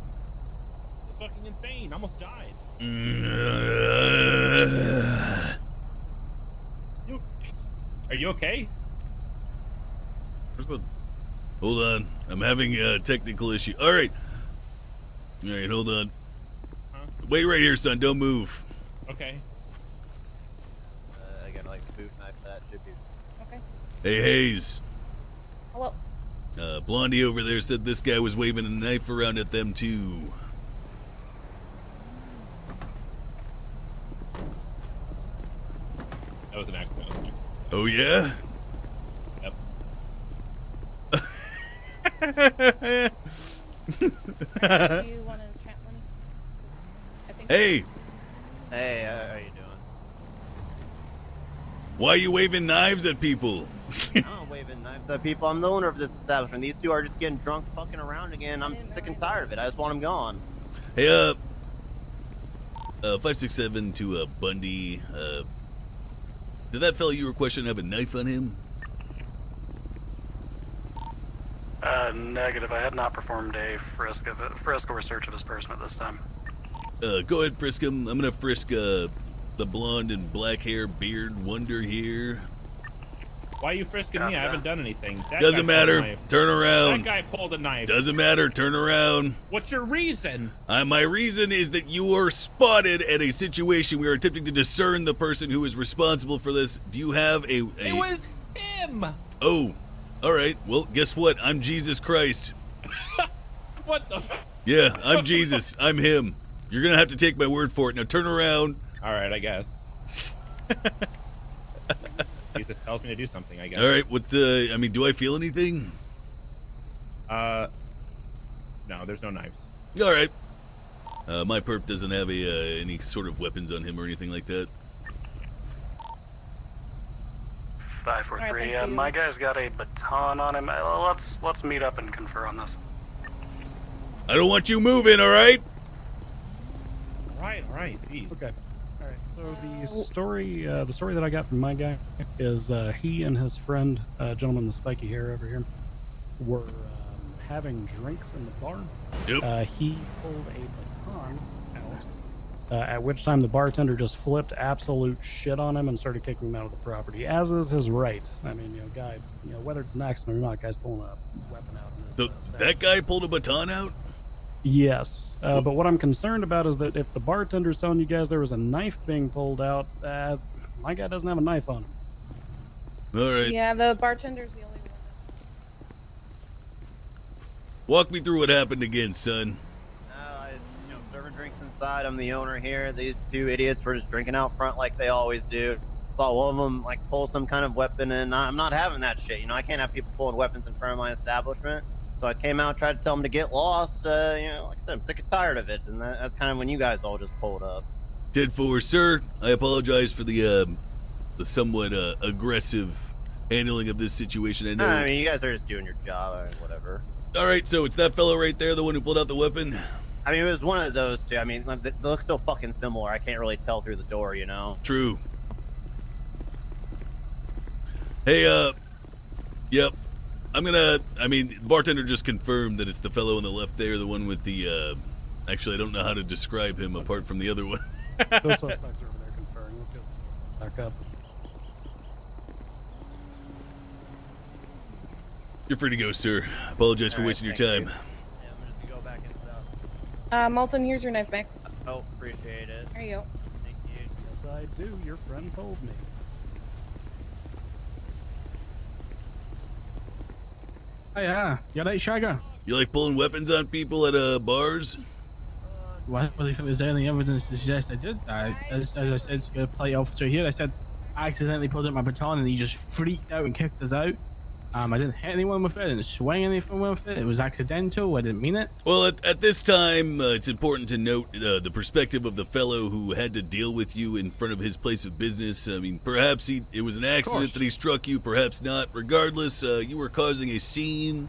fucking insane. I almost died. Are you okay? Where's the? Hold on, I'm having a technical issue. All right, hold on. Huh? Wait right here, son. Don't move. Okay. Again, like boot knife. That should be. Okay. Hey, Hayes. Hello. Blondie over there said this guy was waving a knife around at them too. That was an accident. Oh yeah? Yep. Do you want to chat money? I think. Hey, Hey, how you doing? why are you waving knives at people? I'm not waving I've said, people, I'm the owner of this establishment. These two are just getting drunk, fucking around again. I'm sick and tired of it. I just want them gone. Hey, 567 to Bundy. Did that fellow you were questioning have a knife on him? Negative. I had not performed a frisk or search of his person at this time. Go ahead, frisk him. I'm gonna frisk the blonde and black hair beard wonder here. Why are you frisking me? I haven't done anything. That Doesn't guy pulled a matter. knife. Turn around. That guy pulled a knife. Doesn't matter. Turn around. What's your reason? My reason is that you were spotted at a situation. We are attempting to discern the person who is responsible for this. Do you have a... It was him. Oh, all right. Well, guess what? I'm Jesus Christ. What the... Yeah, I'm Jesus. I'm him. You're going to have to take my word for it. Now turn around. All right, I guess. Jesus tells me to do something, I guess. All right, what's I mean, do I feel anything? No, there's no knives. All right. My perp doesn't have any sort of weapons on him or anything like that. 543. My guy's got a baton on him. Let's meet up and confer on this. I don't want you moving, all right? All right, geez. Okay. All right. So the story that I got from my guy is he and his friend, gentleman with spiky hair over here, were having drinks in the bar. Yep. He pulled a baton out, at which time the bartender just flipped absolute shit on him and started kicking him out of the property, as is his right. I mean, guy, whether it's an accident or not, guy's pulling a weapon out. So that guy pulled a baton out? Yes, but what I'm concerned about is that if the bartender's telling you guys there was a knife being pulled out, my guy doesn't have a knife on him. All right. Yeah, the bartender's the only one. Walk me through what happened again, son. Serving drinks inside. I'm the owner here. These two idiots were just drinking out front like they always do. Saw one of them pull some kind of weapon, and I'm not having that shit. I can't have people pulling weapons in front of my establishment. So I came out, tried to tell them to get lost. Like I said, I'm sick and tired of it, and that's kind of when you guys all just pulled up. 10-4, sir. I apologize for the somewhat aggressive handling of this situation. I know. I mean, you guys are just doing your job, whatever. All right, so it's that fellow right there, the one who pulled out the weapon? I mean, it was one of those two. I mean, they look so fucking similar. I can't really tell through the door, True. Hey, yep. The bartender just confirmed that it's the fellow on the left there, the one with the, actually, I don't know how to describe him apart from the other one. Those suspects are over there conferring. Let's go back up. You're free to go, sir. Apologize for wasting your time. Yeah, I'm just gonna go back inside. Malton, here's your knife back. Oh, appreciate it. There you go. Thank you. Yes, I do. Your friend told me. Oh, yeah. You alright, Shagger? You like pulling weapons on people at bars? Well, if there's any evidence to suggest I did that, as I said to the polite officer here, I said I accidentally pulled out my baton and he just freaked out and kicked us out. I didn't hit anyone with it, I didn't swing anything with it, it was accidental, I didn't mean it. Well, at this time, it's important to note the perspective of the fellow who had to deal with you in front of his place of business. I mean, perhaps it was an accident that he struck you, perhaps not. Regardless, you were causing a scene,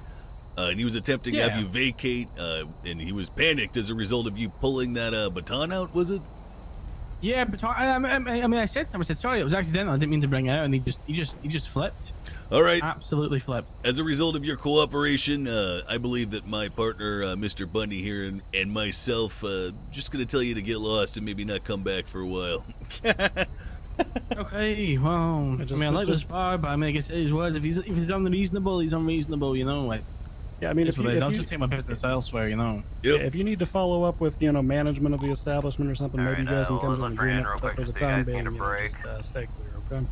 and he was attempting to have you vacate, and he was panicked as a result of you pulling that baton out, was it? Yeah, but I mean, I said to him, I said, sorry, it was accidental. I didn't mean to bring it out, and he just flipped. All right. Absolutely flipped. As a result of your cooperation, I believe that my partner, Mr. Bundy here, and myself, just gonna tell you to get lost and maybe not come back for a while. Okay, well, I like this bar, but I mean, I guess it is what if he's unreasonable, he's unreasonable, Like, yeah, I mean, I'll just take my business elsewhere, Yep. If you need to follow up with, management of the establishment or something, maybe you guys can come to an agreement. But for the time being, just stay clear, okay?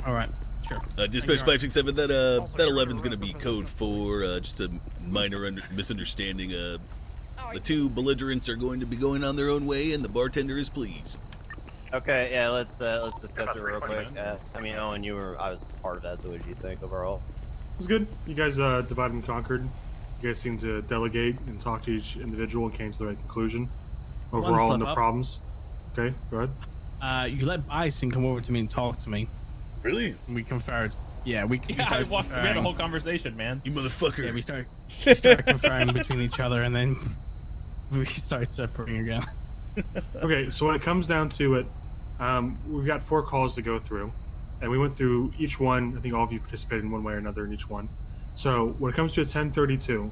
All right, sure. Dispatch 567. That 11's gonna be code 4. Just a minor misunderstanding. The two belligerents are going to be going on their own way, and the bartender is pleased. Okay, yeah, let's discuss it real quick. I mean, Owen, I was part of that, so what did you think overall? It was good. You guys divided and conquered. You guys seemed to delegate and talk to each individual and came to the right conclusion overall on the problems. Okay, go ahead. You let Bison come over to me and talk to me. Really? And we conferred. Yeah, we Yeah, we had a whole conversation, man. You motherfucker. Yeah, we start conferring between each other, and then we start separating again. Okay, so when it comes down to it, we've got 4 calls to go through, and we went through each one. I think all of you participated in one way or another in each one. So when it comes to a 1032,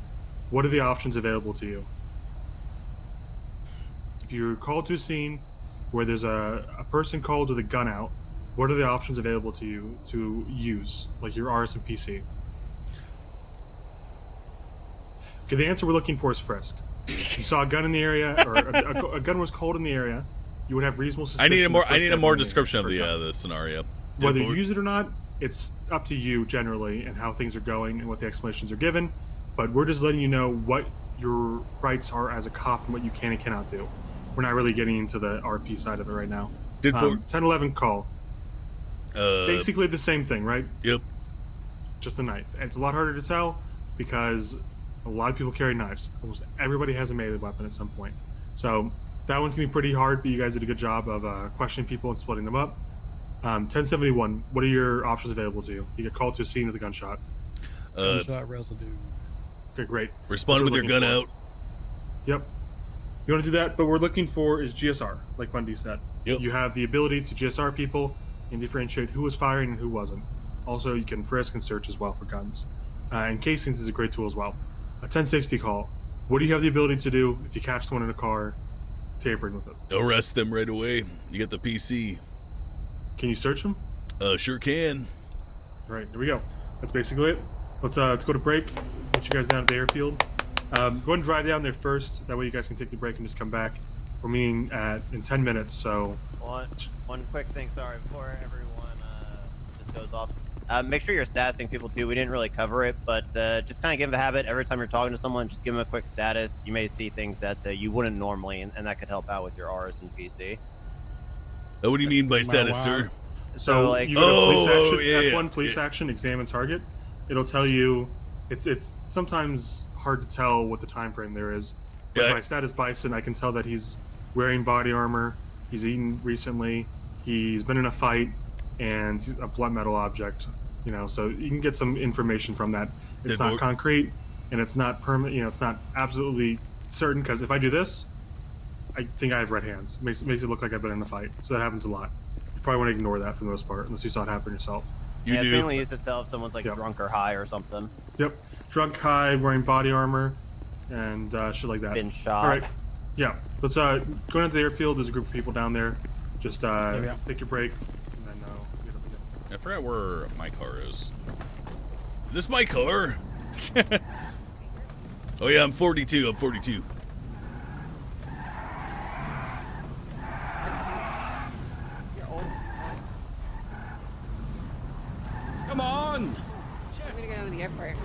what are the options available to you? If you're called to a scene where there's a person called with a gun out, what are the options available to you to use, like your RS and PC? Okay, the answer we're looking for is frisk. If you saw a gun in the area, or a gun was called in the area, you would have reasonable suspicion. I need a more description of the scenario. Whether you use it or not, it's up to you generally and how things are going and what the explanations are given. But we're just letting you know what your rights are as a cop and what you can and cannot do. We're not really getting into the RP side of it right now. 1011 call. Basically the same thing, right? Yep. Just a knife. And it's a lot harder to tell because a lot of people carry knives. Almost everybody has a melee weapon at some point. So that one can be pretty hard, but you guys did a good job of questioning people and splitting them up. 1071, what are your options available to you? You get called to a scene with a gunshot. Gunshot residue. Okay, great. Respond with your gun out. Yep. You want to do that, but what we're looking for is GSR, like Bundy said. Yep. You have the ability to GSR people and differentiate who was firing and who wasn't. Also, you can frisk and search as well for guns. And casings is a great tool as well. A 1060 call. What do you have the ability to do if you catch someone in a car tampering with it? Arrest them right away. You get the PC. Can you search them? Sure can. All right, here we go. That's basically it. Let's go to break. Get you guys down to the airfield. Go ahead and drive down there first. That way you guys can take the break and just come back. We're meeting in 10 minutes, so... One quick thing, sorry, before everyone just goes off. Make sure you're statusing people too. We didn't really cover it, but just kind of give a habit every time you're talking to someone, just give them a quick status. You may see things that you wouldn't normally, and that could help out with your RS and PC. What do you mean by status, sir? So like, you go to police action, yeah, F1 police action, examine target. It'll tell you, it's sometimes hard to tell what the time frame there is. But if I status Bison, I can tell that he's wearing body armor, he's eaten recently, he's been in a fight, and he's a blunt metal object. You know, so you can get some information from that. It's not concrete, and it's not permanent. You know, it's not absolutely certain, because if I do this, I think I have red hands. Makes it look like I've been in a fight. So that happens a lot. You probably want to ignore that for the most part, unless you saw it happen yourself. It's mainly used to tell if someone's like drunk or high or something. Yep. Drunk, high, wearing body armor, and shit like that. Been shot. All right. Yeah. Let's go into the airfield. There's a group of people down there. Just take your break, and then get up again. I forgot where my car is. Is this my car? Oh yeah, I'm 42. I'm 42. Come on! I'm gonna go down to the airport.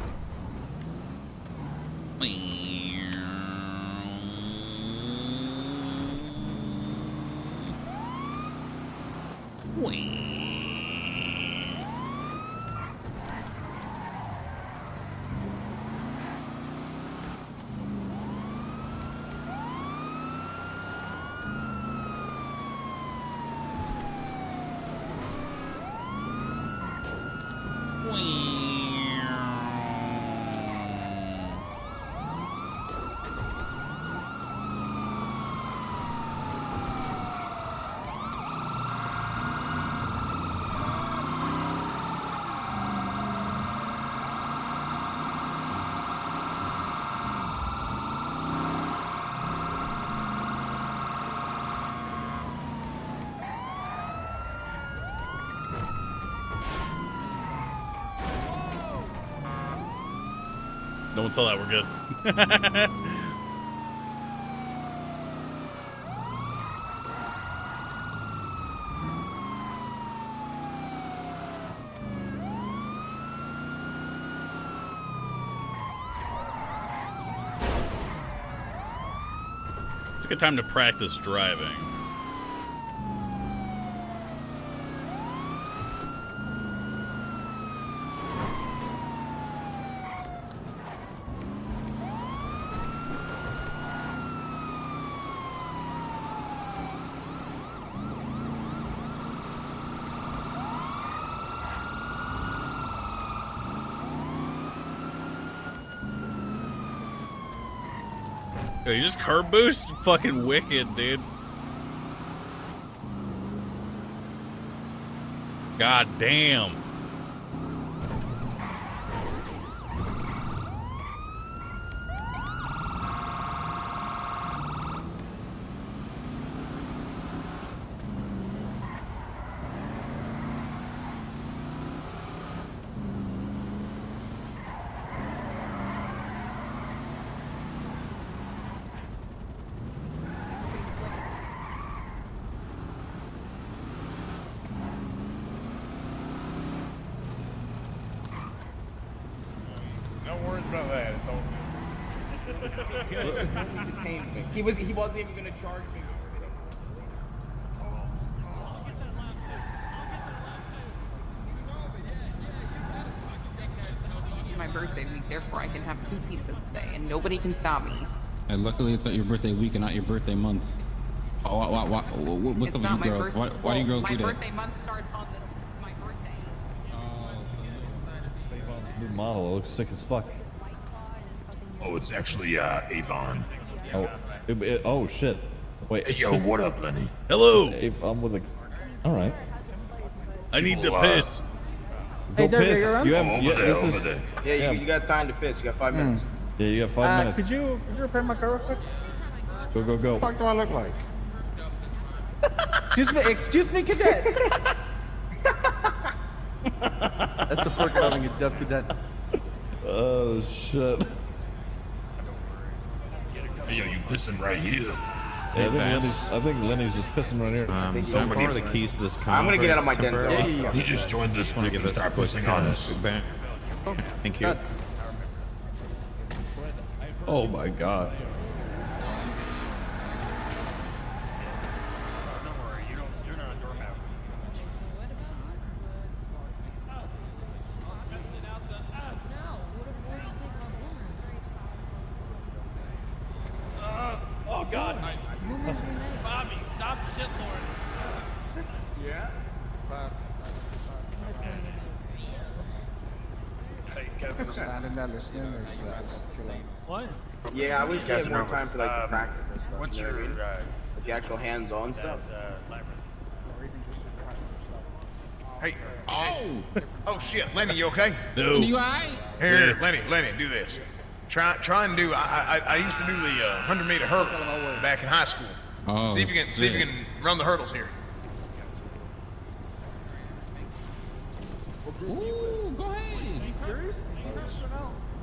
No one saw that. We're good. It's a good time to practice driving. Yo, you just curb boost? Fucking wicked, dude. God damn. No worries about that. It's all good. He wasn't even gonna charge me with speeding. It's my birthday week, therefore I can have 2 pizzas today, and nobody can stop me. And luckily, it's not your birthday week and not your birthday month. Oh, what's up with you girls? Why do you girls do that? My birthday month starts on my birthday. New model, it looks sick as fuck. Oh, it's actually Avon. Oh, oh shit. Wait. Hey, yo, what up, Lenny? Hello. I'm with a. All right. I need to piss. Go piss. You have. Over there. Yeah, you got time to piss. You got 5 minutes. Yeah, you got 5 minutes. Could you repair my car real quick? Go, go, go. What the fuck do I look like? Excuse me, cadet. That's the perk of having a deaf cadet. Oh shit. Hey, yo, you pissing right here. I think Lenny's just pissing right here. I'm borrow the keys to this car. I'm gonna get out of my Denzel. He just joined this group and started pissing on us. Thank you. Oh my god. Oh God! Bobby, stop shitlord. Yeah. What? Yeah, I wish you had more time for like the practical stuff. What's your like the actual hands-on stuff? Hey, oh shit, Lenny, you okay? No. You alright? Here, Lenny, do this. Try and do. I used to do the 100-meter hurdles back in high school. Oh, see if you can run the hurdles here. Ooh, go ahead. Are you serious?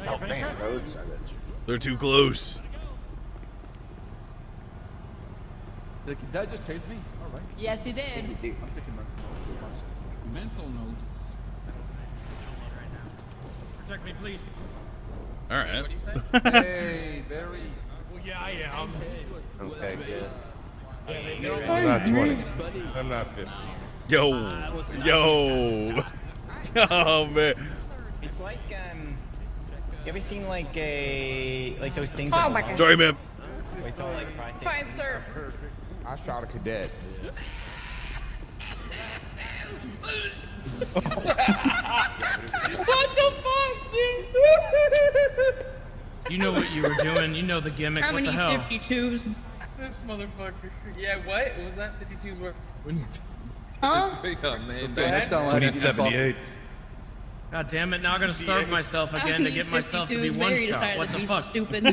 Oh damn, Roads, I bet you. They're too close. Did that just taste me? All right. Yes, he did. I think you do. I'm thinking Mental notes. Protect me, please. All right. What do you say? Hey, very. Well, yeah, I am. Okay, good. I'm not 20. I'm not 50. Yo. Oh man. It's like you ever seen like those things? Oh my God. Sorry, ma'am. Wait, so like price Fine, sir. I shot a cadet. What the fuck, dude? You know what you were doing. You know the gimmick. How what many the hell? 52s? This motherfucker. Yeah, what? What was that? 52s were. Huh? Go ahead. We need 78s. God damn it! Now I'm gonna starve myself again to get myself to be 52s. one Mary shot. decided What to the be fuck? Stupid.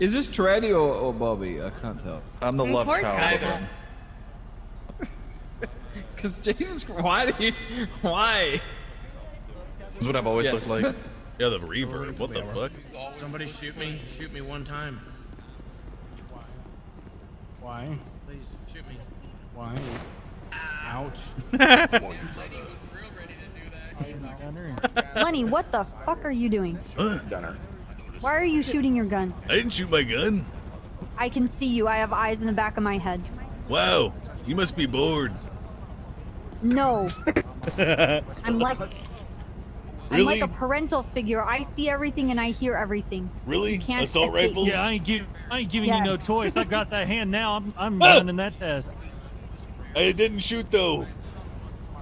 Is this Treddy or Bobby? I can't tell. I'm the love child. Either. Cause Jesus, why? This is what I've always looked like. Yeah, the reverb. What the fuck? Somebody shoot me. Shoot me one time. Why? Please shoot me. Why? Ouch. Lenny, what the fuck are you doing? Gunner. Why are you shooting your gun? I didn't shoot my gun. I can see you. I have eyes in the back of my head. Wow. You must be bored. No. I'm like Really? a parental figure. I see everything and I hear everything. Really? You can't Assault escape. rifles? Yeah, I ain't giving you no Yes. choice. I got that hand now. I'm running that test. I didn't shoot though.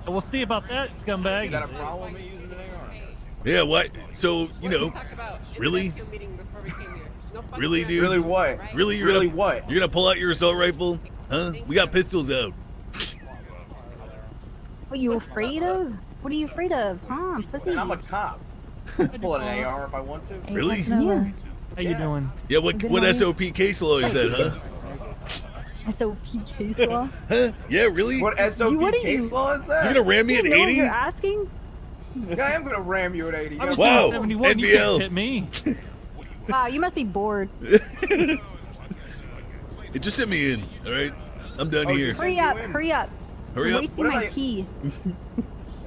We'll see about that, scumbag. You got a problem with me using an AR? Yeah, what? So, you know, really? Really, dude? Really what? Really, Really what? You're gonna pull out your assault rifle? Huh? We got pistols out. What are you afraid of? What are you afraid of? Huh, pussy? And I'm a cop. Pull out an AR if I want to. Really? Yeah. How you doing? Yeah, what SOP case law is that, huh? SOP case law? Huh? Yeah, really? What SOP case law is that? You gonna ram me at You know what 80? you're asking? Yeah, I am gonna ram you at 80. I was Wow, 71, you can't NBL. hit me. Wow, you must be bored. Hey, just send me in, all right? I'm done here. Hurry up, hurry up. Hurry You're up. wasting my tea.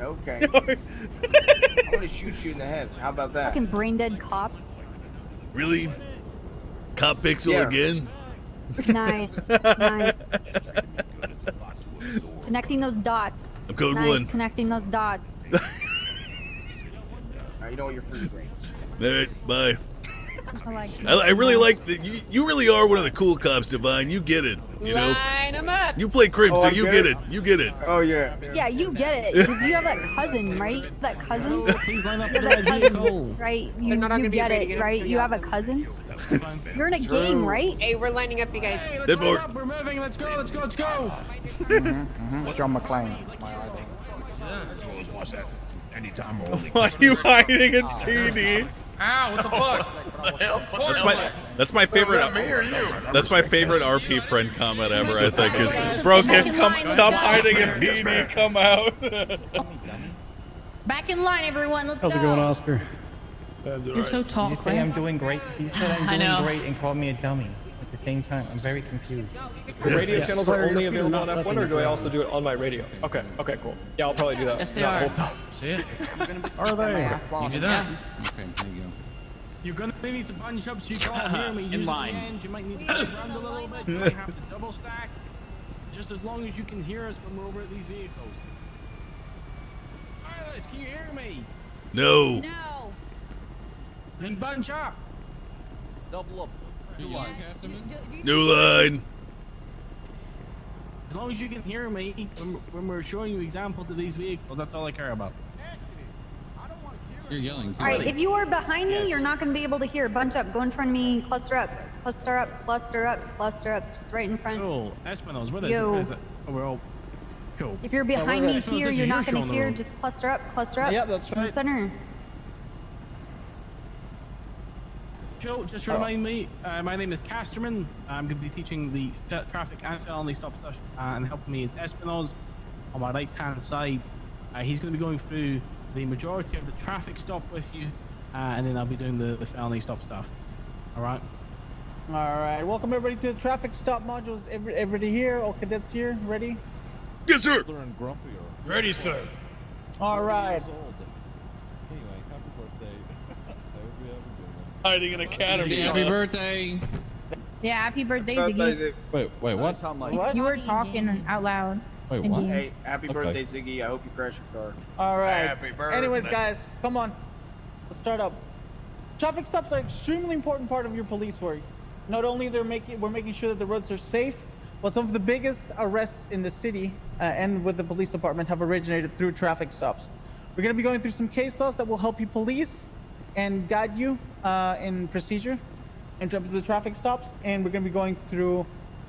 Okay. I'm gonna shoot you in the head. How about that? Fucking brain dead cops. Really? Cop pixel Yeah. again? Nice, nice. Connecting those dots. I'm code nice, 1. Connecting those dots. You know what you're free to All right, bye. I like I really like that. You really are one of the cool cops, Divine. You get it. You know. Line them up. You play Crim, Oh, so I you get get it? it. You get it. Oh yeah. Yeah, you get it. Because you have that cousin, right? That cousin? Please line up You for have the that vehicle. cousin, right? You, They're not you gonna be get afraid to it, get up right? to You the have a cousin? You're in a gang, right? Hey, we're lining up, you guys. Hey, let's Dead line for- up. We're moving. Let's go. Let's go. Let's go. John McClane, my idol. Why are you hiding in PD? Ow, what the fuck? That's my favorite. Was that me or you? That's my favorite RP friend comment ever. I think is broken. Stop hiding in PD. Come out. Back in line, everyone. Let's How's it going, Oscar? You're so tall, You say I'm doing great. He said I'm I doing know. great and called me a dummy at the same time. I'm very confused. Radio channels are only You're available not on F1, touching or the do I ground. also do it on my radio? Okay, cool. Yeah, I'll probably do that. Yes, they that are. whole time. See it? Are they? You do that. Okay, there you go. You're gonna need to bunch up so you can't hear me. In Use line. the end. You might need to move around a little bit. You might have to double stack. Just as long as you can hear us when we're over at these vehicles. Silas, can you hear me? No. No. Then bunch up. Double up. Two lines. New line. As long as you can hear me when we're showing you examples of these vehicles, that's all I care about. You're yelling too. All right, buddy. if you are behind me, you're not going to be able to hear. Bunch up. Go in front of me. Cluster up. Cluster up. Cluster up. Cluster up. Just right in front. Cool. Espino's with us. Yo. Oh, we're all cool. If you're behind me Espino's, here, this is you're your not show going on to the hear. road. Just cluster up. Cluster up. Yeah, that's In the right. center. Joe, just to remind me, my name is Casterman. I'm going to be teaching the traffic and felony stop stuff, and helping me is Espino's on my right-hand side. He's going to be going through the majority of the traffic stop with you, and then I'll be doing the felony stop stuff. All right? All right, welcome everybody to the traffic stop modules. Everybody here, all cadets here, ready? Yes, sir. Ready, sir. All right. Hiding in academy. Happy birthday. Yeah, happy birthday, Ziggy. Wait, what? What? You were talking out loud. Wait, in what? game. Hey, happy Okay. birthday, Ziggy. I hope you crash your car. All right. Happy birthday. Anyways, guys, come on. Let's start up. Traffic stops are an extremely important part of your police work. Not only we're making sure that the roads are safe, but some of the biggest arrests in the city and with the police department have originated through traffic stops. We're going to be going through some case laws that will help you police and guide you in procedure in terms of the traffic stops, and we're going to be going through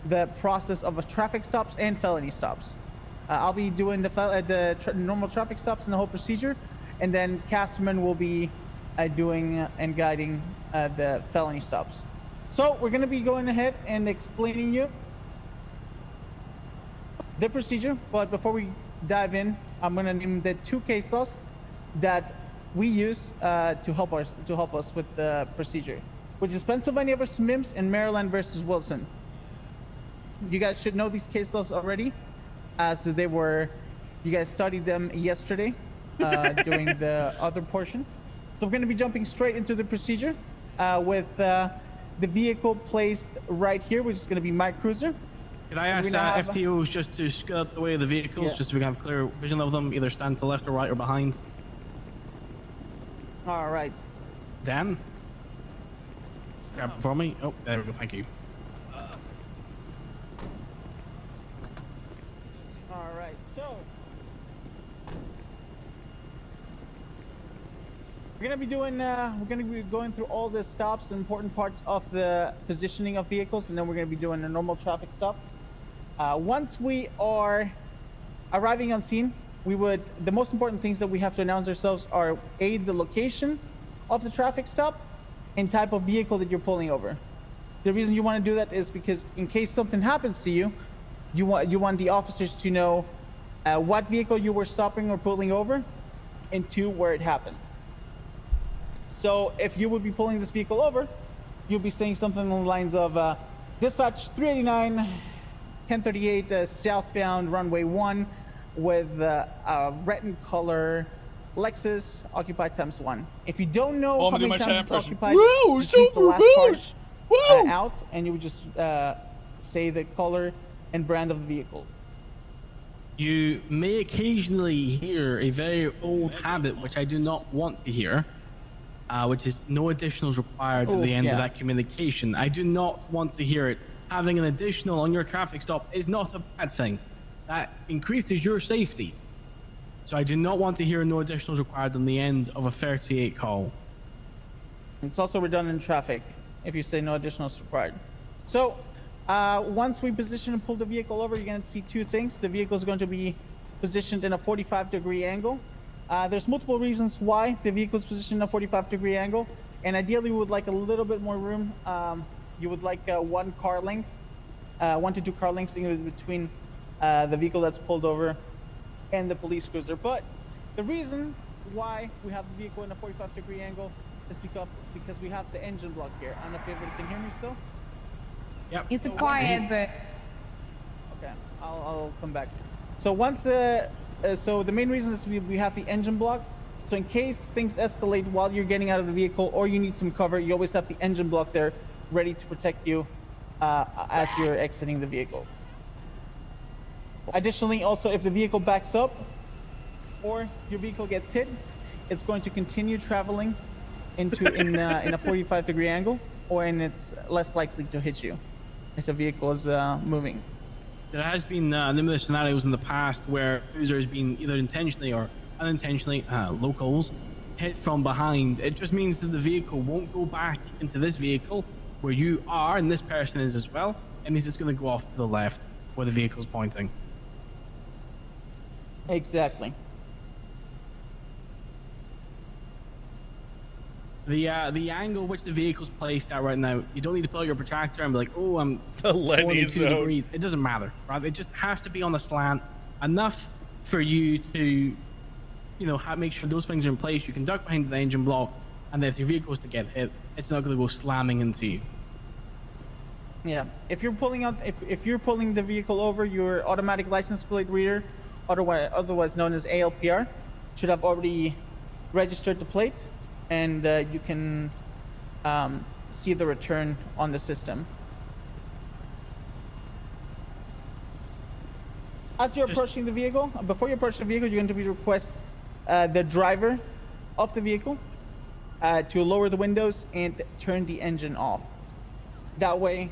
the process of traffic stops and felony stops. I'll be doing the normal traffic stops and the whole procedure, and then Casterman will be doing and guiding the felony stops. So we're going to be going ahead and explaining you the procedure, but before we dive in, I'm going to name the two case laws that we use to help us with the procedure, which is Pennsylvania versus Mims and Maryland versus Wilson. You guys should know these case laws already, as you guys studied them yesterday during the other portion. So we're going to be jumping straight into the procedure with the vehicle placed right here, which is going to be my cruiser. Could I ask FTOs just to skirt the way of the vehicles, just so we can have clear vision of them, either stand to the left or right or behind? All right. Dan? Grab it for me. Oh, there we go. Thank you. All right, so We're gonna be going through all the stops and important parts of the positioning of vehicles, and then we're gonna be doing a normal traffic stop. Once we are arriving on scene, the most important things that we have to announce ourselves are the location of the traffic stop and type of vehicle that you're pulling over. The reason you want to do that is because in case something happens to you, you want the officers to know what vehicle you were stopping or pulling over, and 2, where it happened. So if you would be pulling this vehicle over, you'll be saying something along the lines of dispatch 389, 1038 southbound runway 1 with a red and color Lexus occupied ×1. If you don't know how many times it's occupied, woo, just leave the super last boost, part out, and you would just say the color and brand of the vehicle. You may occasionally hear a very old habit, which I do not want to hear, which is no additionals required at the end of that communication. I do not want to hear it. Having an additional on your traffic stop is not a bad thing. That increases your safety. So I do not want to hear no additionals required on the end of a 38 call. It's also redundant traffic if you say no additionals required. So once we position and pull the vehicle over, you're going to see 2 things. The vehicle is going to be positioned in a 45-degree angle. There's multiple reasons why the vehicle is positioned in a 45-degree angle, and ideally we would like a little bit more room. You would like 1 car length, 1 to 2 car lengths in between the vehicle that's pulled over and the police cruiser. But the reason why we have the vehicle in a 45-degree angle is because we have the engine block here. I don't know if everybody can hear me still. Yep. It's quiet, but okay, I'll come back. So once so the main reason is we have the engine block. So in case things escalate while you're getting out of the vehicle or you need some cover, you always have the engine block there ready to protect you as you're exiting the vehicle. Additionally, also, if the vehicle backs up or your vehicle gets hit, it's going to continue traveling in a 45-degree angle, and it's less likely to hit you if the vehicle is moving. There has been numerous scenarios in the past where cruisers has been either intentionally or unintentionally, locals, hit from behind. It just means that the vehicle won't go back into this vehicle where you are, and this person is as well. It means it's going to go off to the left where the vehicle's pointing. Exactly. The angle which the vehicle's placed at right now, you don't need to pull out your protractor and be like, oh, I'm The Lenny 42 zone. degrees. It doesn't matter, right? It just has to be on a slant enough for you to, make sure those things are in place. You can duck behind the engine block, and then if your vehicle is to get hit, it's not going to go slamming into you. Yeah. If you're pulling the vehicle over, your automatic license plate reader, otherwise known as ALPR, should have already registered the plate, and you can see the return on the system. As you're approaching the vehicle, before you approach the vehicle, you're going to be request the driver of the vehicle to lower the windows and turn the engine off. That way,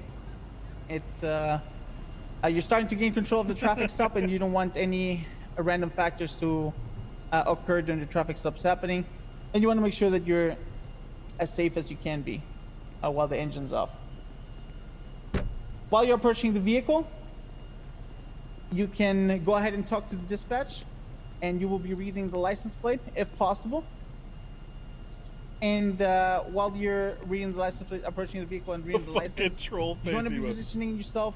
it's you're starting to gain control of the traffic stop, and you don't want any random factors to occur during the traffic stops happening, and you want to make sure that you're as safe as you can be while the engine's off. While you're approaching the vehicle, you can go ahead and talk to the dispatch, and you will be reading the license plate if possible. And while you're reading the license plate, approaching the vehicle and reading the license, you want to be positioning yourself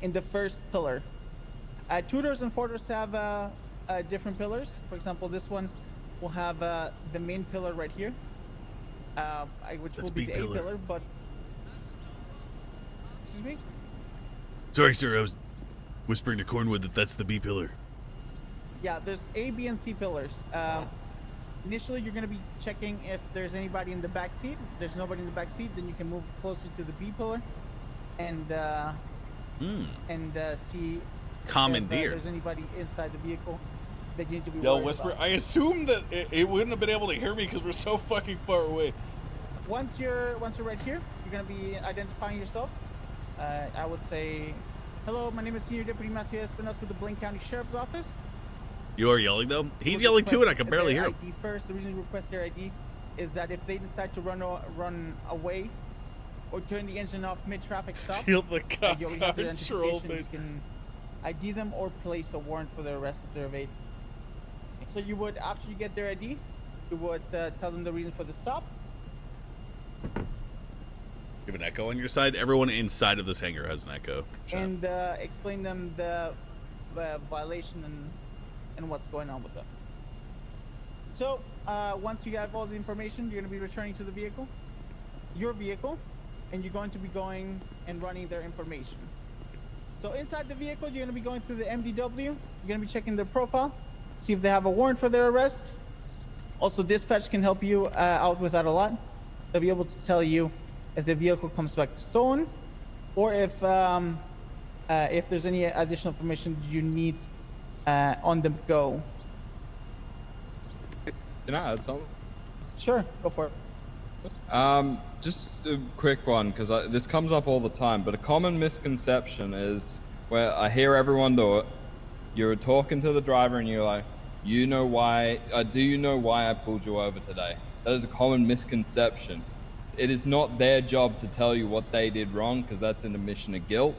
in the first pillar. 2 doors and 4 doors have different pillars. For example, this one will have the main pillar right here, which will be the A pillar. But excuse me. Sorry, sir. I was whispering to Cornwood that that's the B pillar. Yeah, there's A, B, and C pillars. Initially, you're going to be checking if there's anybody in the back seat. If there's nobody in the back seat, then you can move closer to the B pillar and see Commandeer. if there's anybody inside the vehicle that you need to be Yo, worried Whisper, about. I assume that it wouldn't have been able to hear me because we're so fucking far away. Once you're right here, you're going to be identifying yourself. I would say, hello, my name is Senior Deputy Matthew Espinosa with the Blaine County Sheriff's Office. You are yelling, though? He's yelling, too, and I can barely hear him. ID first. The reason you request their ID is that if they decide to run away or turn the engine off mid-traffic stop, Steal the car, you already have their control, identification, you can ID them or place a warrant for their arrest if they're evading. So you would, after you get their ID, you would tell them the reason for the stop. You have an echo on your side? Everyone inside of this hangar has an echo. And explain them the violation and what's going on with them. So once you have all the information, you're going to be returning to the vehicle, your vehicle, and you're going to be going and running their information. So inside the vehicle, you're going to be going through the MDW. You're going to be checking their profile, see if they have a warrant for their arrest. Also, dispatch can help you out with that a lot. They'll be able to tell you if the vehicle comes back stolen, or if there's any additional information you need on the go. Can I add something? Sure, go for it. Just a quick one, because this comes up all the time, but a common misconception is where I hear everyone do it. You're talking to the driver and you're like, do you know why I pulled you over today? That is a common misconception. It is not their job to tell you what they did wrong, because that's an admission of guilt.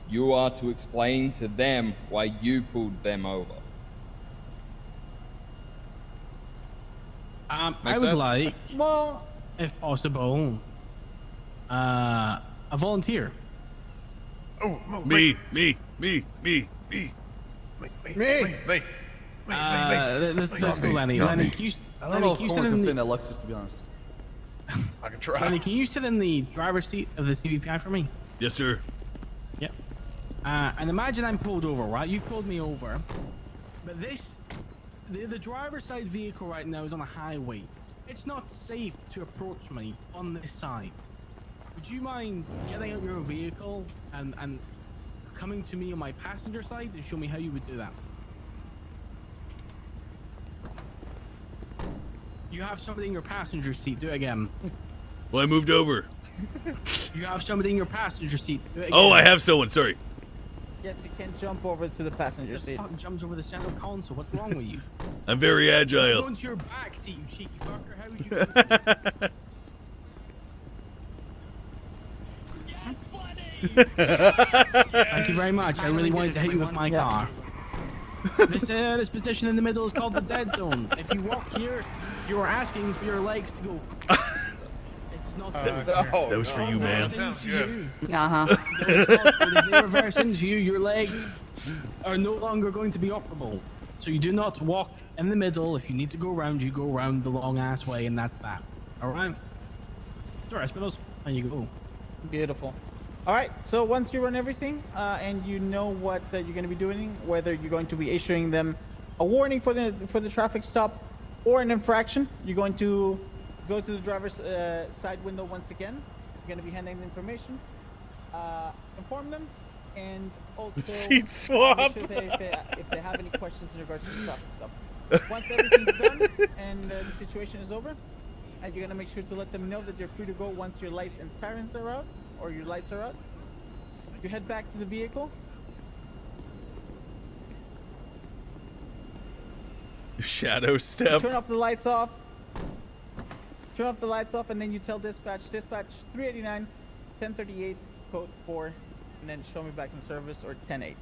You are to explain to them why you pulled them over. I Makes would sense? like, well, if possible, a volunteer. Me. Let's go, Lenny. Lenny, can you, I don't know if can you sit Corn in can the, fit in Alexis, to be honest. I can try. Lenny, can you sit in the driver's seat of the CVPI for me? Yes, sir. Yep. And imagine I'm pulled over, right? You pulled me over, but the driver's side vehicle right now is on a highway. It's not safe to approach me on this side. Would you mind getting out your vehicle and coming to me on my passenger side and show me how you would do that? You have somebody in your passenger seat. Do it again. Well, I moved over. You have somebody in your passenger seat. Do it again. Oh, I have someone. Sorry. Yes, you can jump over to the passenger seat. Fuck jumps over the center console. What's wrong with you? I'm very agile. Go into your back seat, you cheeky fucker. How would you do that? Thank you very much. I really wanted to hit you with my car. This position in the middle is called the dead zone. If you walk here, you are asking for your legs to go. It's not good. That was for you, man. If they reverse into you, your legs are no longer going to be operable. So you do not walk in the middle. If you need to go around, you go around the long ass way, and that's that. All right. It's all right, Spinos. There you go. Beautiful. All right, so once you run everything and you know what you're going to be doing, whether you're going to be issuing them a warning for the traffic stop or an infraction, you're going to go to the driver's side window once again. You're going to be handing the information, inform them, and also seat swap. Make sure if they have any questions in regards to the traffic stop. Once everything's done and the situation is over, and you're going to make sure to let them know that you're free to go once your lights and sirens are out. Or your lights are out. You head back to the vehicle. Shadow step. Turn off the lights off. Turn off the lights off, and then you tell dispatch 389, 1038, code 4, and then show me back in service, or 10-8.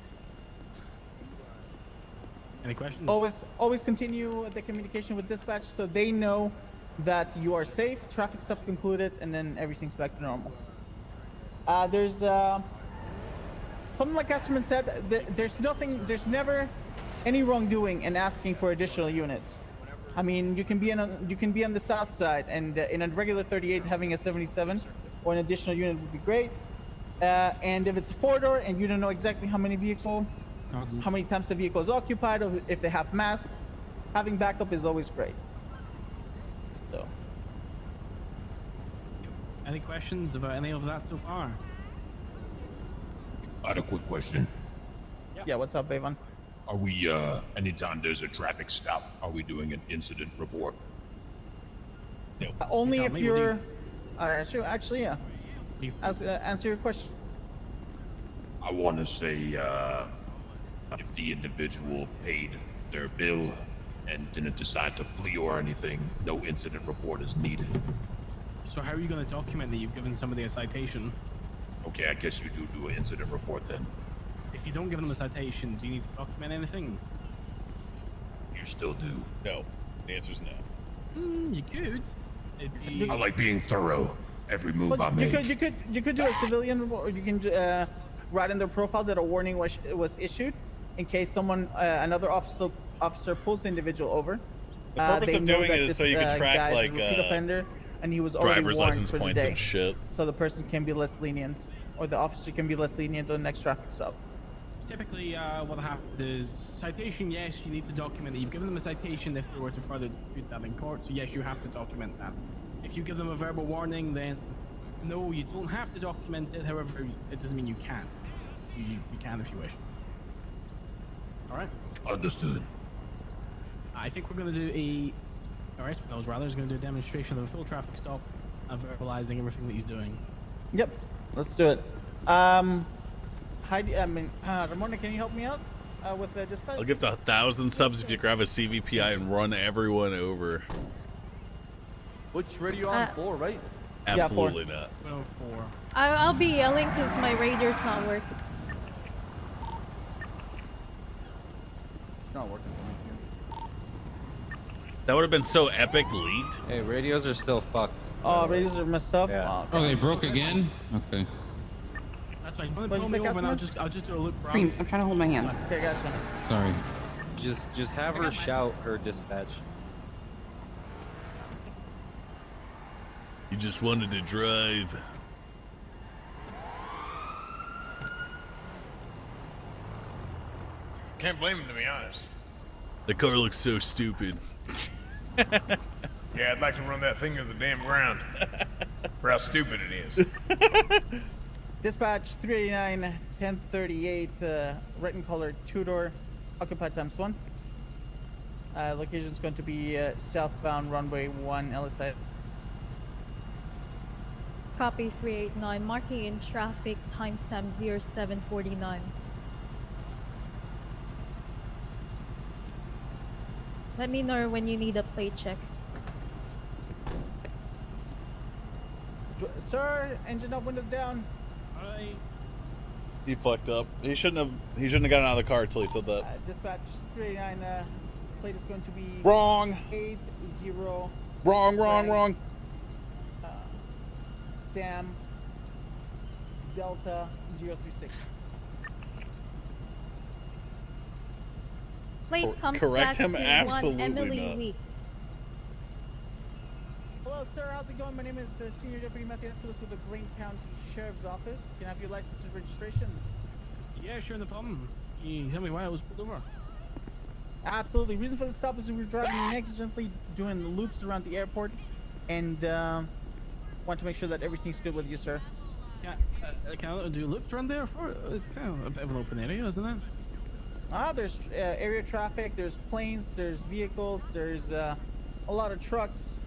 Any questions? Always continue the communication with dispatch so they know that you are safe, traffic stop concluded, and then everything's back to normal. There's something like Casterman said. There's never any wrongdoing in asking for additional units. I mean, you can be on the south side, and in a regular 38, having a 77 or an additional unit would be great. And if it's a 4-door and you don't know exactly how many times the vehicle is occupied, or if they have masks, having backup is always great. So. Any questions about any of that so far? I had a quick question. Yeah, what's up, Avon? Are we, anytime there's a traffic stop, are we doing an incident report? No. Only if you're... actually, yeah. Answer your question. I want to say, if the individual paid their bill and didn't decide to flee or anything, no incident report is needed. So how are you going to document that you've given somebody a citation? Okay, I guess you do an incident report then. If you don't give them a citation, do you need to document anything? You still do. No. The answer's no. You could. I like being thorough. Every move I make. You could do a civilian report, or you can write in their profile that a warning was issued in case someone another officer pulls the individual over. The purpose they of know doing that it is this so you can track guy's a like repeat offender, and he was already driver's warned license for the points day. and shit. So the person can be less lenient, or the officer can be less lenient on the next traffic stop. Typically, what happens is citation. Yes, you need to document that you've given them a citation if they were to further dispute that in court. So yes, you have to document that. If you give them a verbal warning, then no, you don't have to document it. However, it doesn't mean you can't. You can if you wish. All right. Understood. I think we're going to do a. All right, Spells rather is going to do a demonstration of a full traffic stop and verbalizing everything that he's doing. Yep, let's do it. Heidi, Ramona, can you help me out with the dispatch? I'll give to 1,000 subs if you grab a CVPI and run everyone over. Which radio on? 4, right? Absolutely not. 4. I'll be yelling because my radio's not working. It's not working. That would have been so epic, leaked. Hey, radios are still fucked. Oh, radios are messed up. Yeah. Oh, they broke again? Okay. That's fine. Pull What'd you me say, over and Councilman? I'll just do a loop around. Creams, I'm trying to hold my hand. Okay, gotcha. Sorry. Just have her shout her dispatch. You just wanted to drive. Can't blame him, to be honest. The car looks so stupid. Yeah, I'd like to run that thing to the damn ground. For how stupid it is. Dispatch 389 1038, red and color, 2-door, occupied ×1. Location is going to be southbound runway 1 LSI. Copy 389, marking in traffic, timestamp 0749. Let me know when you need a plate check. Sir, engine up, windows down. Alright. He fucked up. He shouldn't have gotten out of the car until he said that. Dispatch 389, plate is going to be Wrong. 80. Wrong. Sam Delta 036. Plate comes correct back him? to Absolutely one Emily not. Weeks. Hello, sir. How's it going? My name is Senior Deputy Matthew Espelis with the Blaine County Sheriff's Office. Can I have your license and registration? Yeah, sure, no problem. Can you tell me why I was pulled over? Absolutely. Reason for the stop is we were driving negligently, doing loops around the airport, and want to make sure that everything's good with you, sir. Yeah, can I do loops around there? It's kind of a bit of an open area, isn't it? There's area traffic, there's planes, there's vehicles, there's a lot of trucks.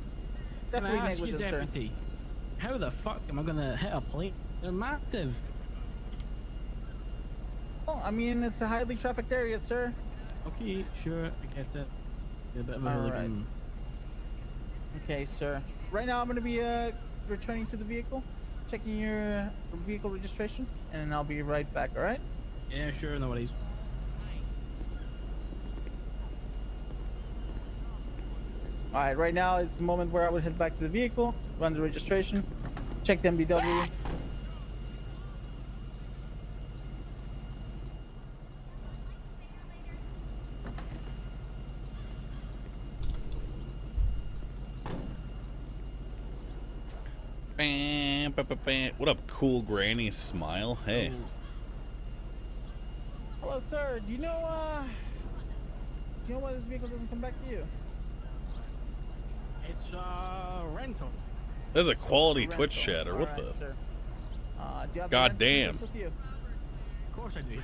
Definitely Can I ask you, negligent, sir. Deputy, how the fuck am I gonna hit a plane? They're massive. Well, I mean, it's a highly trafficked area, sir. Okay, sure, I get it. You're a bit of a All hooligan. Okay, sir. Right now, I'm going to be returning to the vehicle, checking your vehicle registration, and then I'll be right back, all right? Yeah, sure, no worries. All right, right now is the moment where I would head back to the vehicle, run the registration, check the MDW. What up, cool granny smile? Hey. Hello, sir. Do you know why this vehicle doesn't come back to you? It's rental. That's a quality Twitch chatter. What Alright, the? sir. Do you have God the rental damn. with you? Of course I do.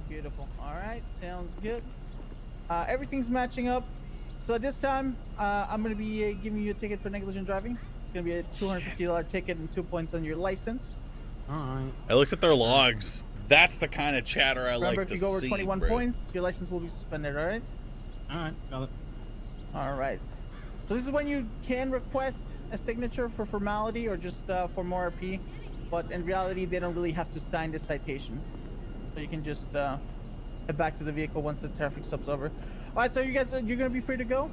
Beautiful. All right, sounds good. Everything's matching up. So at this time, I'm going to be giving you a ticket for negligent driving. It's going to be a $250 ticket and 2 points on your license. Alright. I looked at their logs. That's the kind of chatter I Remember, like to if you go over see, 21 bro. points, your license will be suspended, all right? All right, got it. All right. So this is when you can request a signature for formality or just for more RP, but in reality, they don't really have to sign the citation. So you can just head back to the vehicle once the traffic stop's over. All right, so you guys, you're gonna be free to go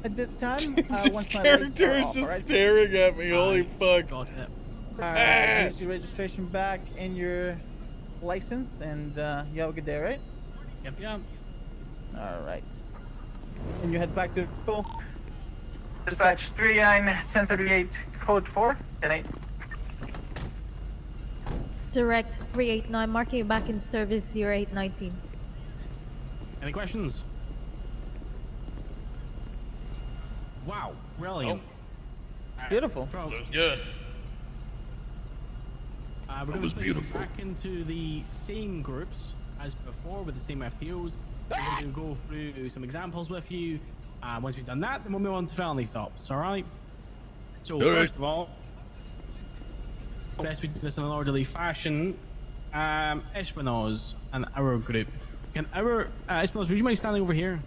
at this time. This once my lights character are is off, just all right? staring at me. Holy fuck. Got it. All right, here's your registration back and your license, and you have a good day, right? Yep, yeah. All right. And you head back to vehicle. Dispatch 39-1038, code 4, 10-8. Direct 389, marking you back in service 0819. Any questions? Wow, brilliant. Beautiful. Looks good. We're going to be back into the same groups as before with the same FTOs. We're going to go through some examples with you. Once we've done that, then we'll move on to felony stops. All right. So first of all, best we do this in an orderly fashion. Espinoz and our group. Can our Espinoz, would you mind standing over here?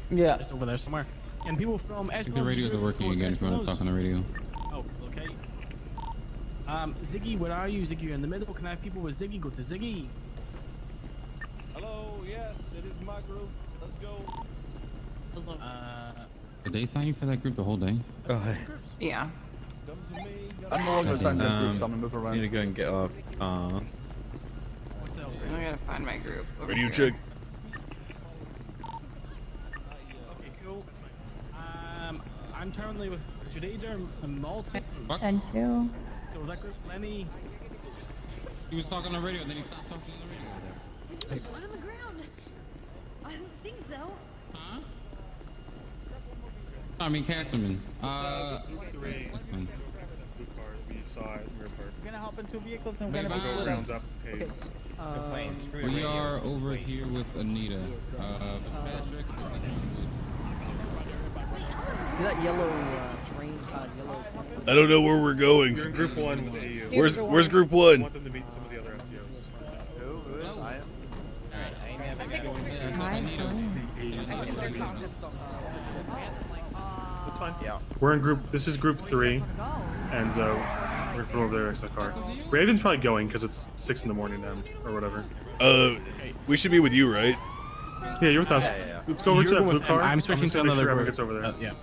Yeah. Just over there somewhere. And people from I think Espinoz. the radios are working again if you want to talk on the radio. Oh, okay. Ziggy, where are you? Ziggy, you're in the middle. Can I have people with Ziggy? Go to Ziggy. Hello, yes, it is my group. Let's go. Did they sign you for that group the whole day? Yeah. I'm no longer assigned to that group, so I'm gonna move around. Need to go and get our car. I gotta find my group. Radio check. Okay, cool. I'm currently with Jadader and Malton. 10-2. So that group, Lenny. He was talking on the radio, then he stopped talking on the radio. Blood on the ground. I don't think so. Huh? I mean, Castleman. That's fine. We saw it. We're gonna hop into vehicles and Wait, we're gonna be split up. Rounds up pace. We are over here with Anita. Patrick. See that yellow train? Yellow. I don't know where we're going. You're in group 1 with AU. Where's group 1? I want them to meet some of the other FTOs. Who is? I am. That's fine. Yeah. We're in group. This is group 3, and we're going over there next to the car. Raven's probably going because it's 6 in the morning now, or whatever. We should be with you, right? Yeah, you're with us. Let's go over to that blue car. I'm switching to make another sure everyone group. gets over there. Yeah.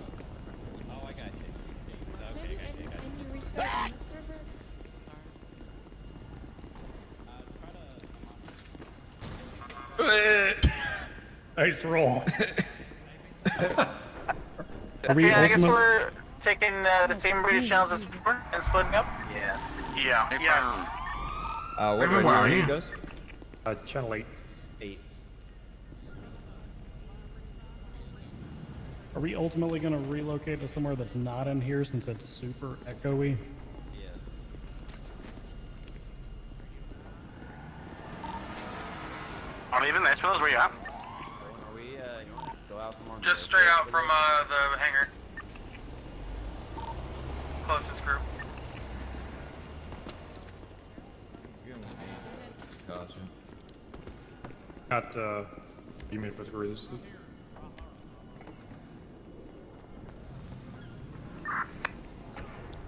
Nice roll. Okay, I guess we're taking the same radio channels as before and splitting up? Yeah. What Raven, radio where are are you you? guys? Channel 8. Are we ultimately going to relocate to somewhere that's not in here since it's super echoey? I'm leaving this. Where you at? Are we, you want to go out from Just straight out from the hangar. Closest group. Gotcha. Got you mean for the cruise?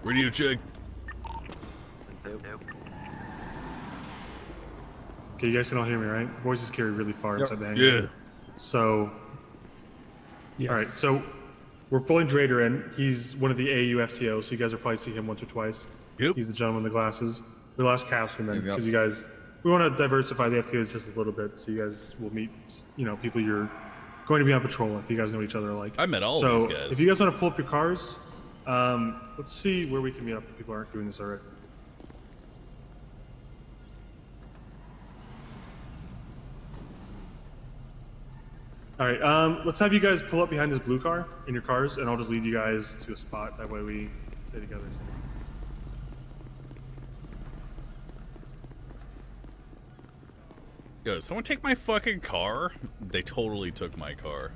Radio check. Okay, you guys can all hear me, right? Voices carry really far inside the hangar. Yeah. So, all right. So we're pulling Drader in. He's one of the AU FTOs, so you guys will probably see him once or twice. Yep. He's the gentleman with the glasses. We lost Castleman because you guys. We want to diversify the FTOs just a little bit, so you guys will meet, people you're going to be on patrol with. You guys know each other alike. I met all of these guys. If you guys want to pull up your cars, let's see where we can meet up if people aren't doing this already. All right, let's have you guys pull up behind this blue car in your cars, and I'll just lead you guys to a spot. That way we stay together. Yo, did someone take my fucking car? They totally took my car.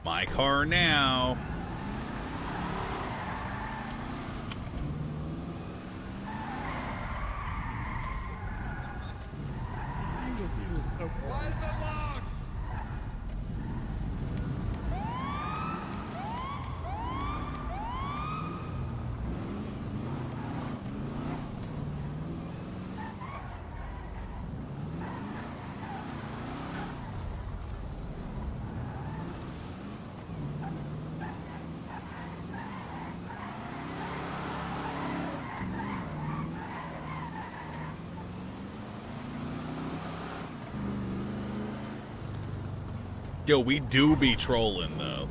My car now. Why is that locked? Yo, we do be trolling though.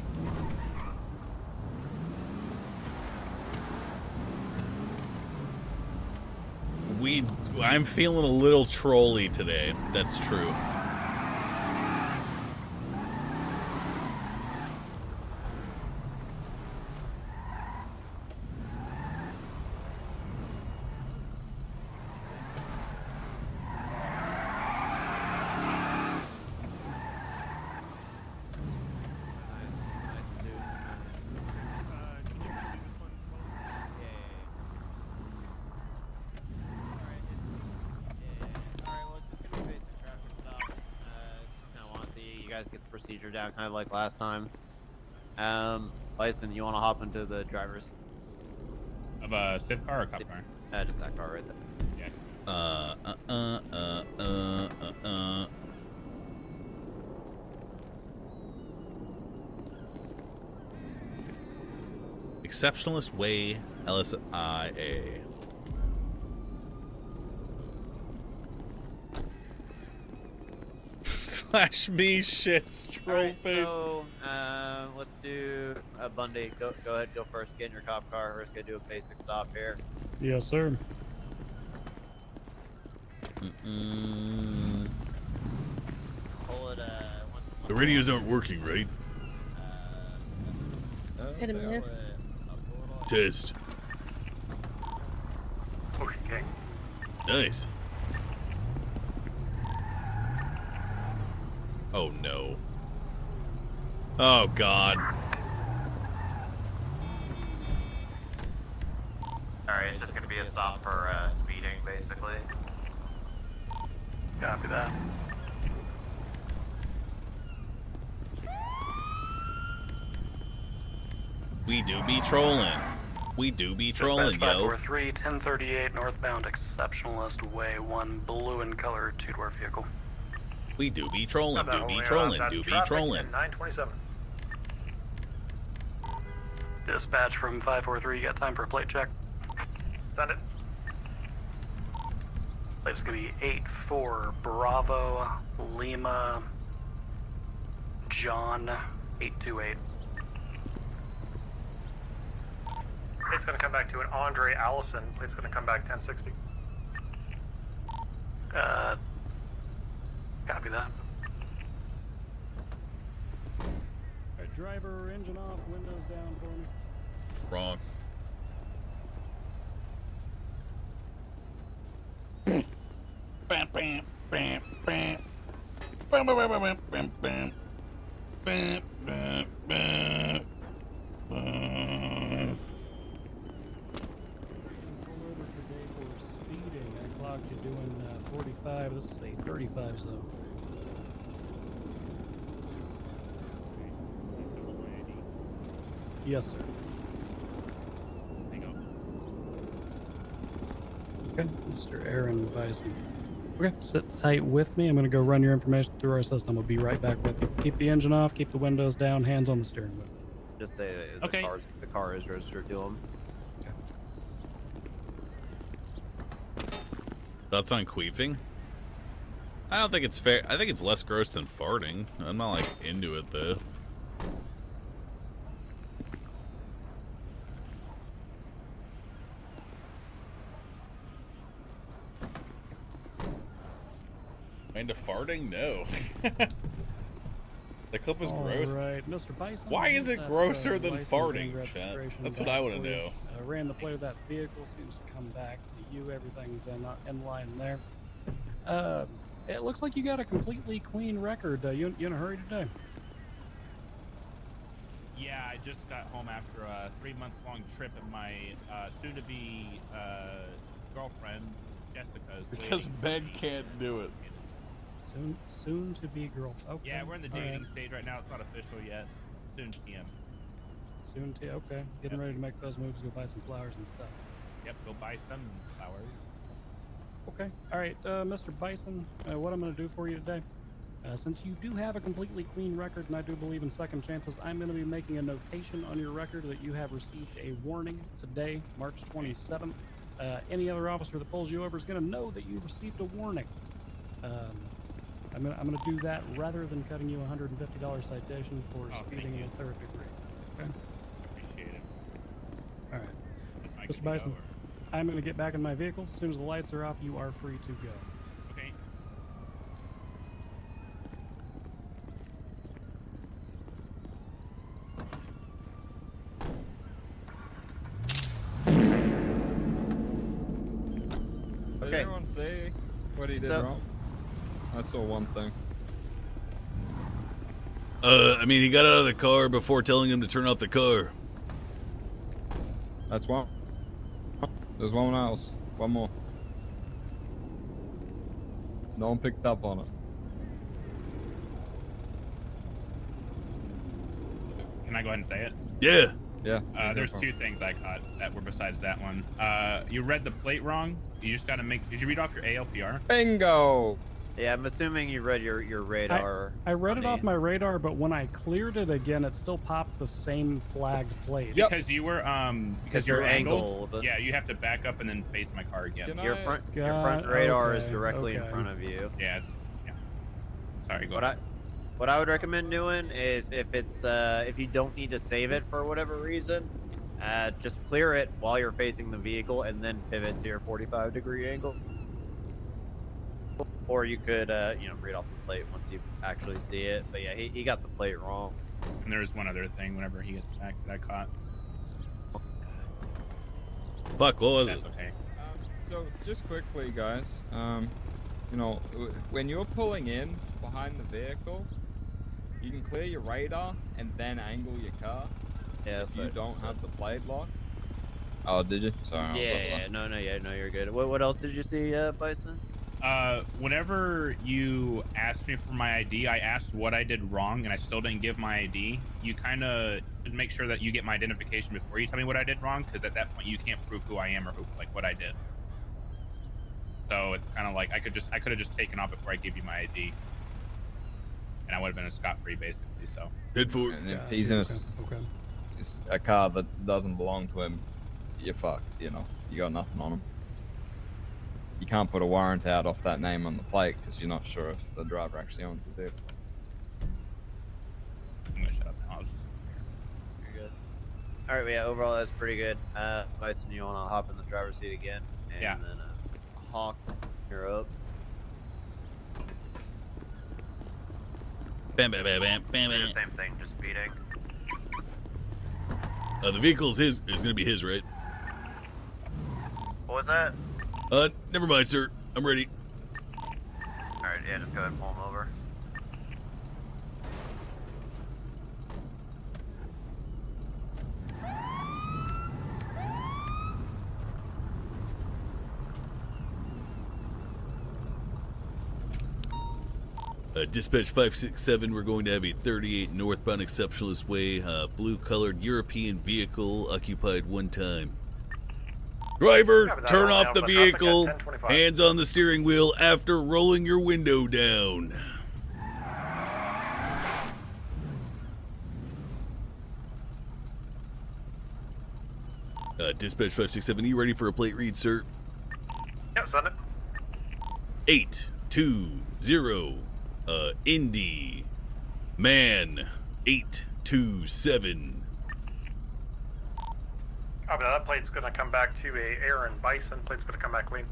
I'm feeling a little trolly today. That's true. Get the procedure down, kind of like last time. Bison, you want to hop into the driver's of a civ car or a cop car? Just that car right there. Yeah. Exceptionalist Way, LSIA. Slash me shits troll face. So, let's do Bundy. Go ahead, go first. Get in your cop car. We're just gonna do a basic stop here. Yes, sir. Pull it. The radios aren't working, right? It's hit and miss. Test. Okay. Nice. Oh no. Oh god. Alright, it's just gonna be a stop for speeding, basically. Copy that. We do be trolling. We do be trolling, yo. 543, 1038 northbound, exceptionalist way, 1 blue in color, 2-door vehicle. We do be trolling, do be trolling, do be trolling. 927. Dispatch from 543, you got time for a plate check? Send it. Plate's gonna be 84 Bravo Lima John 828. It's gonna come back to an Andre Allison. It's gonna come back 1060. Copy that. Alright, driver, engine off, windows down for me. Wrong. Bam, bam, bam, bam. Bam, bam, bam, bam, bam, bam. Bam, bam, bam. For speeding, I clocked you doing 45. This is a 35, so. Yes, sir. Okay, Mr. Aaron Bison. Okay, sit tight with me. I'm going to go run your information through our system. We'll be right back with you. Keep the engine off, keep the windows down, hands on the steering wheel. Just say Okay. the car is registered to him. Thoughts on queefing? I don't think it's fair. I think it's less gross than farting. I'm not like into it though. Into farting? No. The clip was gross. Right, Mr. Bison. Why is it grosser than license farting, and chat? registration That's what back I want to for you. know. Ran the plate of that vehicle, seems to come back to you. Everything's in line there. It looks like you got a completely clean record. You in a hurry today? Yeah, I just got home after a 3-month-long trip at my soon-to-be girlfriend, Jessica's. Because Ben can't do it. Soon to be girlfriend. Okay. Yeah, we're in the all dating right. stage right now. It's not official yet. Soon PM. Soon to okay. Getting ready to make those moves. Go buy some flowers and stuff. Yep, go buy some flowers. Okay. All right, Mr. Bison. What I'm going to do for you today, since you do have a completely clean record, and I do believe in second chances, I'm going to be making a notation on your record that you have received a warning today, March 27th. Any other officer that pulls you over is going to know that you received a warning. I'm going to do that rather than cutting you a $150 citation for speeding in the third degree. Okay. Appreciate it. All right, Mr. Bison. I'm going to get back in my vehicle. As soon as the lights are off, you are free to go. Okay. Did anyone see what he did wrong? I saw one thing. I mean, he got out of the car before telling him to turn off the car. That's one. There's one else. One more. No one picked up on it. Can I go ahead and say it? Yeah. Yeah. There's two things I caught that were besides that one. You read the plate wrong. You just got to make. Did you read off your ALPR? Bingo. Yeah, I'm assuming you read your radar. I read it off my radar, but when I cleared it again, it still popped the same flagged plate. Because you were because you're you're angled. angled. Yeah, you have to back up and then face my car again. Your front radar is directly in front of you. Yeah. Sorry. Go What ahead. What I would recommend doing is if you don't need to save it for whatever reason, just clear it while you're facing the vehicle and then pivot to your 45-degree angle. Or you could read off the plate once you actually see it. But yeah, he got the plate wrong. And there's one other thing whenever he gets back that I caught. Fuck, what was That's it? okay. So just quickly, guys. When you're pulling in behind the vehicle, you can clear your radar and then angle your car. Yeah. If you don't have the plate lock. Oh, did you? Sorry. No, you're good. What else did you see, Bison? Whenever you asked me for my ID, I asked what I did wrong, and I still didn't give my ID. You kind of should make sure that you get my identification before you tell me what I did wrong, because at that point you can't prove who I am or what I did. So it's kind of like I could have just taken off before I gave you my ID, and I would have been a scot-free basically. So. Good for. And if he's in a car that doesn't belong to him, you're fucked. You got nothing on him. You can't put a warrant out off that name on the plate because you're not sure if the driver actually owns the vehicle. I'm gonna shut up now. You're good. All right, yeah. Overall, that's pretty good. Bison, you want to hop in the driver's seat again? And Yeah. then Hawk, you're up. Bam, bam, bam, bam, bam, Do the bam. same thing, just speeding. The vehicle's his. It's gonna be his, right? What was that? Never mind, sir. I'm ready. Alright, yeah, just go ahead and pull him over. Dispatch 567, we're going to have a 38 northbound exceptionalist way, blue-colored European vehicle occupied one time. Driver, turn off the vehicle, hands on the steering wheel after rolling your window down. Dispatch 567, you ready for a plate read, sir? Yep, send it. 820, Indy, man, 827. Copy that. That plate's gonna come back to a Aaron Bison. Plate's gonna come back clean.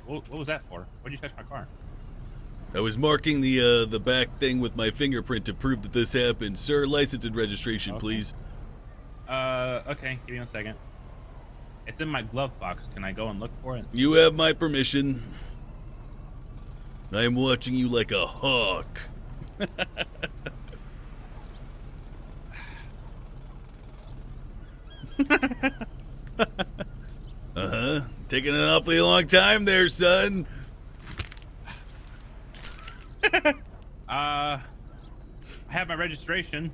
What was that for? Why'd you touch my car? I was marking the back thing with my fingerprint to prove that this happened. Sir, license and registration, Okay. please. Okay, give me 1 second. It's in my glove box. Can I go and look for it? You have my permission. I am watching you like a hawk. Uh-huh. Taking an awfully long time there, son. I have my registration.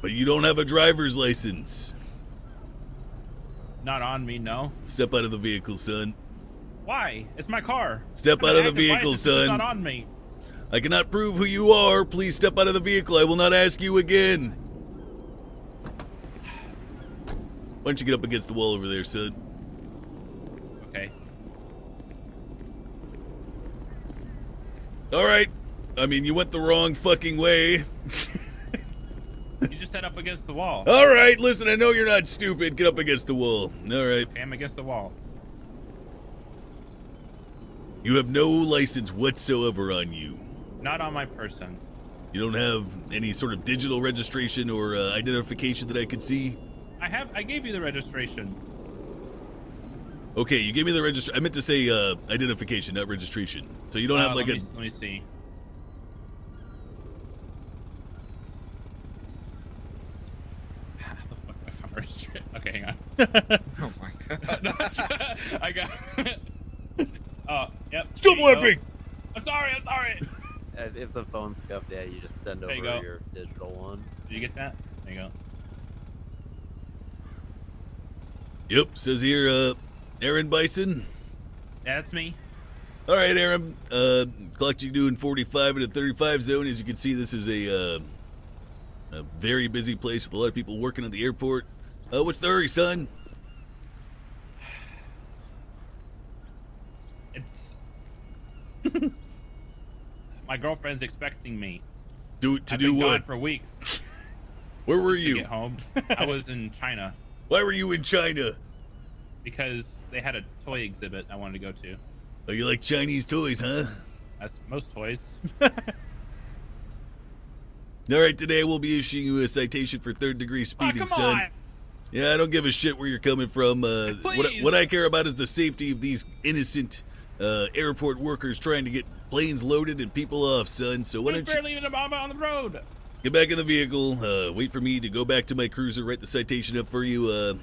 But you don't have a driver's license. Not on me, no. Step out of the vehicle, son. Why? It's my car. Step I out have of an the active vehicle, license, it's son. not on me. I cannot prove who you are. Please step out of the vehicle. I will not ask you again. Why don't you get up against the wall over there, son? Okay. All right. I mean, you went the wrong fucking way. You just head up against the wall. All right, listen, I know you're not stupid. Get up against the wall. All right. Okay, I'm against the wall. You have no license whatsoever on you. Not on my person. You don't have any sort of digital registration or identification that I could see? I gave you the registration. Okay, you gave me the registration. I meant to say identification, not registration. So you don't have like let me see. How the fuck did I find registration? Okay, hang on. Oh my god. I got. Yep. Stop laughing! I'm sorry. If the phone's scuffed, yeah, you just send over There you go. your digital one. Did you get that? There you go. Yep, says here, Aaron Bison. Yeah, that's me. All right, Aaron. Clocked you doing 45 in a 35 zone. As you can see, this is a very busy place with a lot of people working at the airport. What's the hurry, son? It's my girlfriend's expecting me. To I've do been what? gone for weeks. Where were To you? get home. I was in China. Why were you in China? Because they had a toy exhibit I wanted to go to. Oh, you like Chinese toys, huh? That's most toys. All right, today we'll be issuing you a citation for third-degree speeding, come son. on! Yeah, I don't give a shit where you're coming from. Please. What I care about is the safety of these innocent airport workers trying to get planes loaded and people off, son. So why There's don't you barely even a bomb on the road. get back in the vehicle, wait for me to go back to my cruiser, write the citation up for you.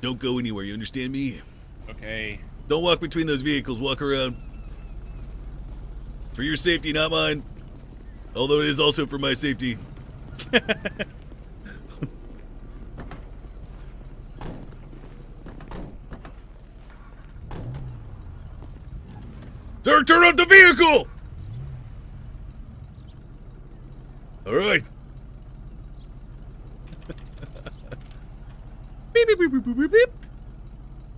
Don't go anywhere, you understand me? Okay. Don't walk between those vehicles, walk around. For your safety, not mine. Although it is also for my safety. Sir, turn off the vehicle! All right. Beep, beep, beep, beep, beep, beep, beep.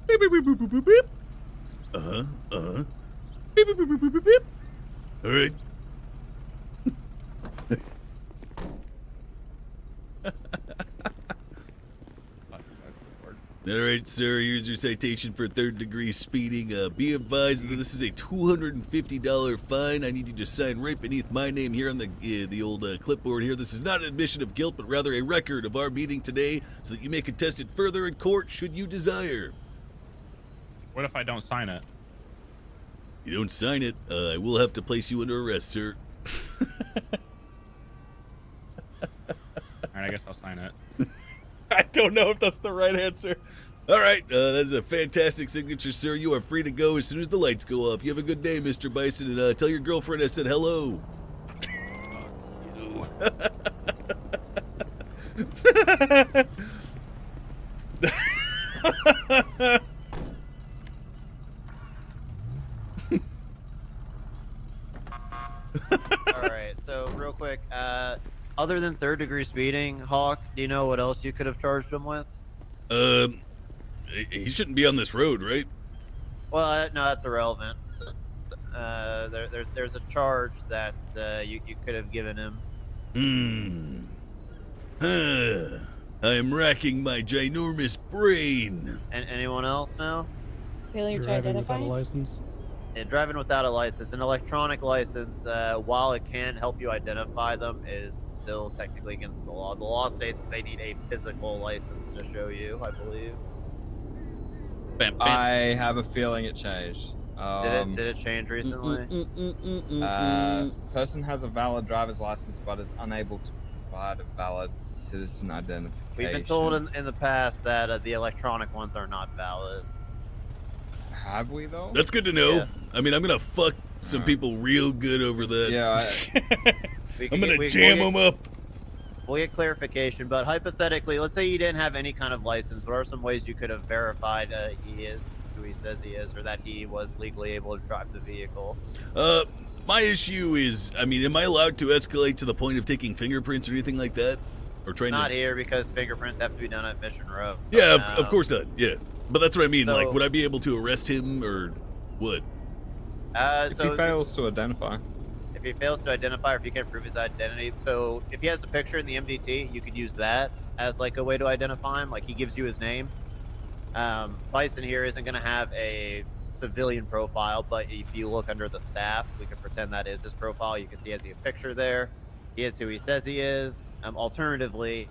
Beep, beep, beep, beep, beep, beep, beep. Uh-huh, uh-huh. Beep, beep, beep, beep, beep, beep, beep. All right. All right, sir, here's your citation for third-degree speeding. Be advised that this is a $250 fine. I need you to sign right beneath my name here on the old clipboard here. This is not an admission of guilt, but rather a record of our meeting today so that you may contest it further in court should you desire. What if I don't sign it? You don't sign it, I will have to place you under arrest, sir. Alright, I guess I'll sign it. I don't know if that's the right answer. All right, that's a fantastic signature, sir. You are free to go as soon as the lights go off. You have a good day, Mr. Bison, and tell your girlfriend I said hello. Alright, so real quick, other than third-degree speeding, Hawk, do you know what else you could have charged him with? He shouldn't be on this road, right? Well, no, that's irrelevant. So, there's a charge that you could have given him. I am racking my ginormous brain. And anyone else know? Failure to Driving without a identify? license. Yeah, driving without a license, an electronic license, while it can help you identify them, is still technically against the law. The law states that they need a physical license to show you, I believe. I have a feeling it changed. Did it change recently? Person has a valid driver's license but is unable to provide a valid citizen identification. We've been told in the past that the electronic ones are not valid. Have we though? That's good to know. Yes. I mean, I'm gonna fuck some people real good over that. Yeah. I'm gonna jam them up. We'll get clarification, but hypothetically, let's say you didn't have any kind of license. What are some ways you could have verified he is who he says he is, or that he was legally able to drive the vehicle? My issue is, I mean, am I allowed to escalate to the point of taking fingerprints or anything like that? Or trying Not to... here, because fingerprints have to be done at Mission Row. Yeah, of course not. Yeah. But that's what I mean. So- Like, would I be able to arrest him or what? If he fails to identify. If he fails to identify, or if you can't prove his identity, so if he has a picture in the MDT, you could use that as like a way to identify him. Like he gives you his name. Bison here isn't going to have a civilian profile, but if you look under the staff, we can pretend that is his profile. You can see he has a picture there. He is who he says he is. Alternatively,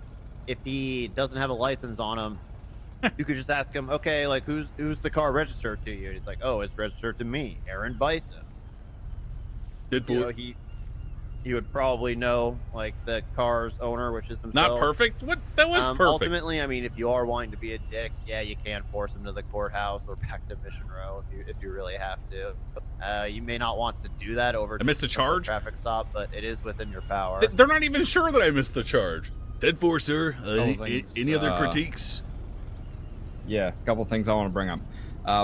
if he doesn't have a license on him, you could just ask him, okay, like who's the car registered to you? And he's like, oh, it's registered to me, Aaron Bison. You know, he would probably know like the car's owner, which is himself. Not perfect? What? That was perfect. Ultimately, I mean, if you are wanting to be a dick, yeah, you can force him to the courthouse or back to Mission Row if you really have to. You may not want to do that over. I missed a charge? Traffic stop, but it is within your power. They're not even sure that I missed the charge. 10-4, sir. Any other critiques? Yeah, a couple things I want to bring up.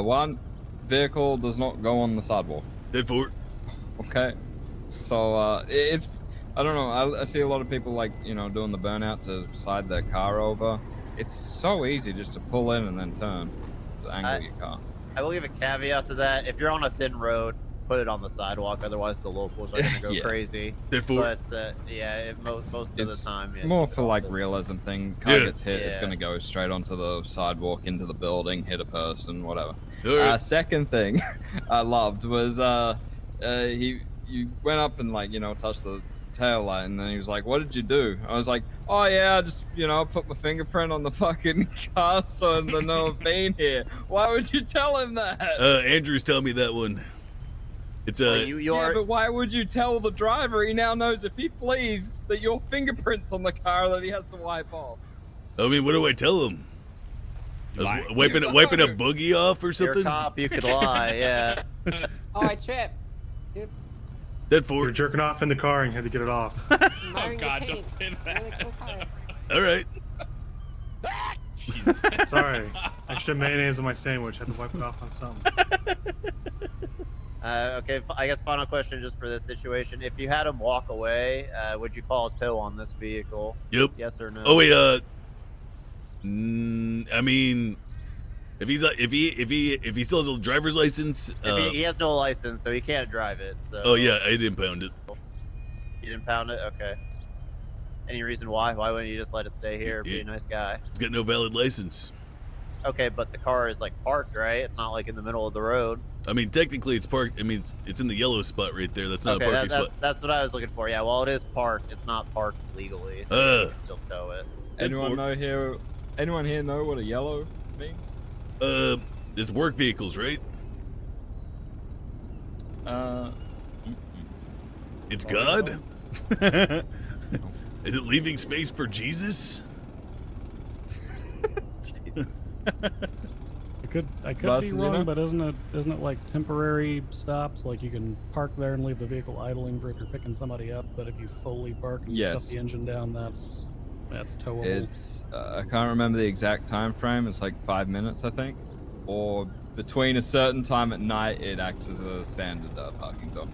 One, vehicle does not go on the sidewalk. 10-4. Okay, so it's I don't know. I see a lot of people like doing the burnout to slide their car over. It's so easy just to pull in and then turn to angle your car. I will give a caveat to that. If you're on a thin road, put it on the sidewalk. Otherwise, the locals are going to go Yeah. crazy. Therefore, But most of the time, yeah, More for like realism thing. Car Yeah. gets hit, it's Yeah. gonna go straight onto the sidewalk, into the building, hit a person, whatever. All right. Second thing I loved was you went up and touched the tail light, and then he was like, "What did you do?" I was like, "Oh yeah, I just put my fingerprint on the fucking car so they know I've been here." Why would you tell him that? Andrew's telling me that one. It's but why would you tell the driver? He now knows if he flees that your fingerprints on the car that he has to wipe off. I mean, what do I tell him? I was wiping a boogie off or something? You're a cop, you could lie, yeah. Oh, I tripped. Oops. You're jerking off in the car and you had to get it off. Oh God, don't say that. All right. Sorry. Extra mayonnaise on my sandwich. Had to wipe it off on something. Okay, I guess final question just for this situation. If you had him walk away, would you call a tow on this vehicle? Yep. Yes or no? Oh wait, I mean, if he still has a driver's license, He has no license, so he can't drive it. So. Oh yeah, I didn't pound it. You didn't pound it? Okay. Any reason why? Why wouldn't you just let it stay here? Be a nice guy. He's got no valid license. Okay, but the car is like parked, right? It's not like in the middle of the road. I mean, technically it's parked. I mean, it's in the yellow spot right there. That's not a parking spot. That's what I was looking for. Yeah, well, it is parked. It's not parked legally, so you can still tow it. Anyone here know what a yellow means? It's work vehicles, right? It's God? Is it leaving space for Jesus? Jesus. I could be wrong, but isn't it like temporary stops? Like you can park there and leave the vehicle idling for if you're picking somebody up, but if you fully park and shut the engine down, that's towable. It's I can't remember the exact time frame. It's like 5 minutes, I think, or between a certain time at night, it acts as a standard parking zone.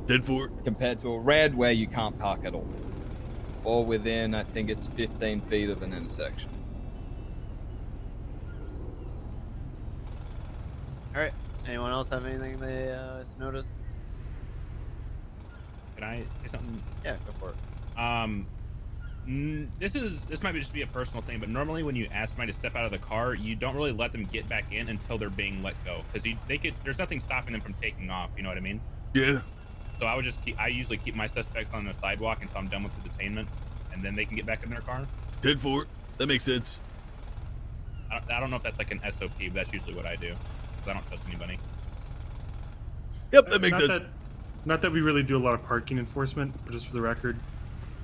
Compared to a red where you can't park at all, or within, I think it's 15 feet of an intersection. All right. Anyone else have anything they noticed? Can I say something? Yeah, go for it. This might just be a personal thing, but normally when you ask somebody to step out of the car, you don't really let them get back in until they're being let go, because there's nothing stopping them from taking off. You know what I mean? Yeah. So I usually keep my suspects on the sidewalk until I'm done with the detainment, and then they can get back in their car. 10-4. That makes sense. I don't know if that's like an SOP, but that's usually what I do, because I don't trust anybody. Yep, that makes sense. Not that we really do a lot of parking enforcement, but just for the record,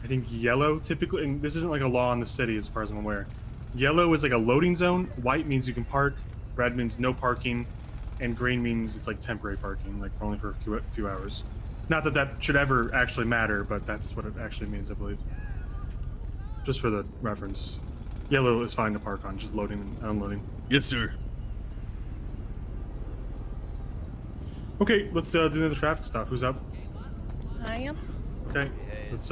I think yellow typically, and this isn't like a law in the city as far as I'm aware. Yellow is like a loading zone. White means you can park. Red means no parking, and green means it's like temporary parking, like only for a few hours. Not that that should ever actually matter, but that's what it actually means, I believe. Just for the reference. Yellow is fine to park on, just loading and unloading. Yes, sir. Okay, let's do another traffic stop. Who's up? I am. Okay, let's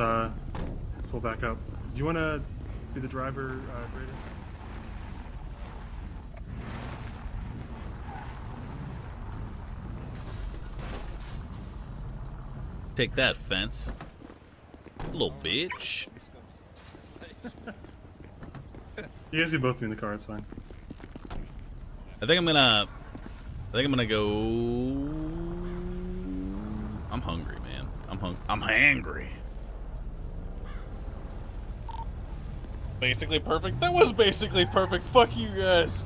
pull back up. Do you want to be the driver, Brayden? Take that, fence. Little bitch. You guys can both be in the car, it's fine. I think I'm gonna go. I'm hungry, man. I'm hangry. Basically perfect. That was basically perfect. Fuck you guys.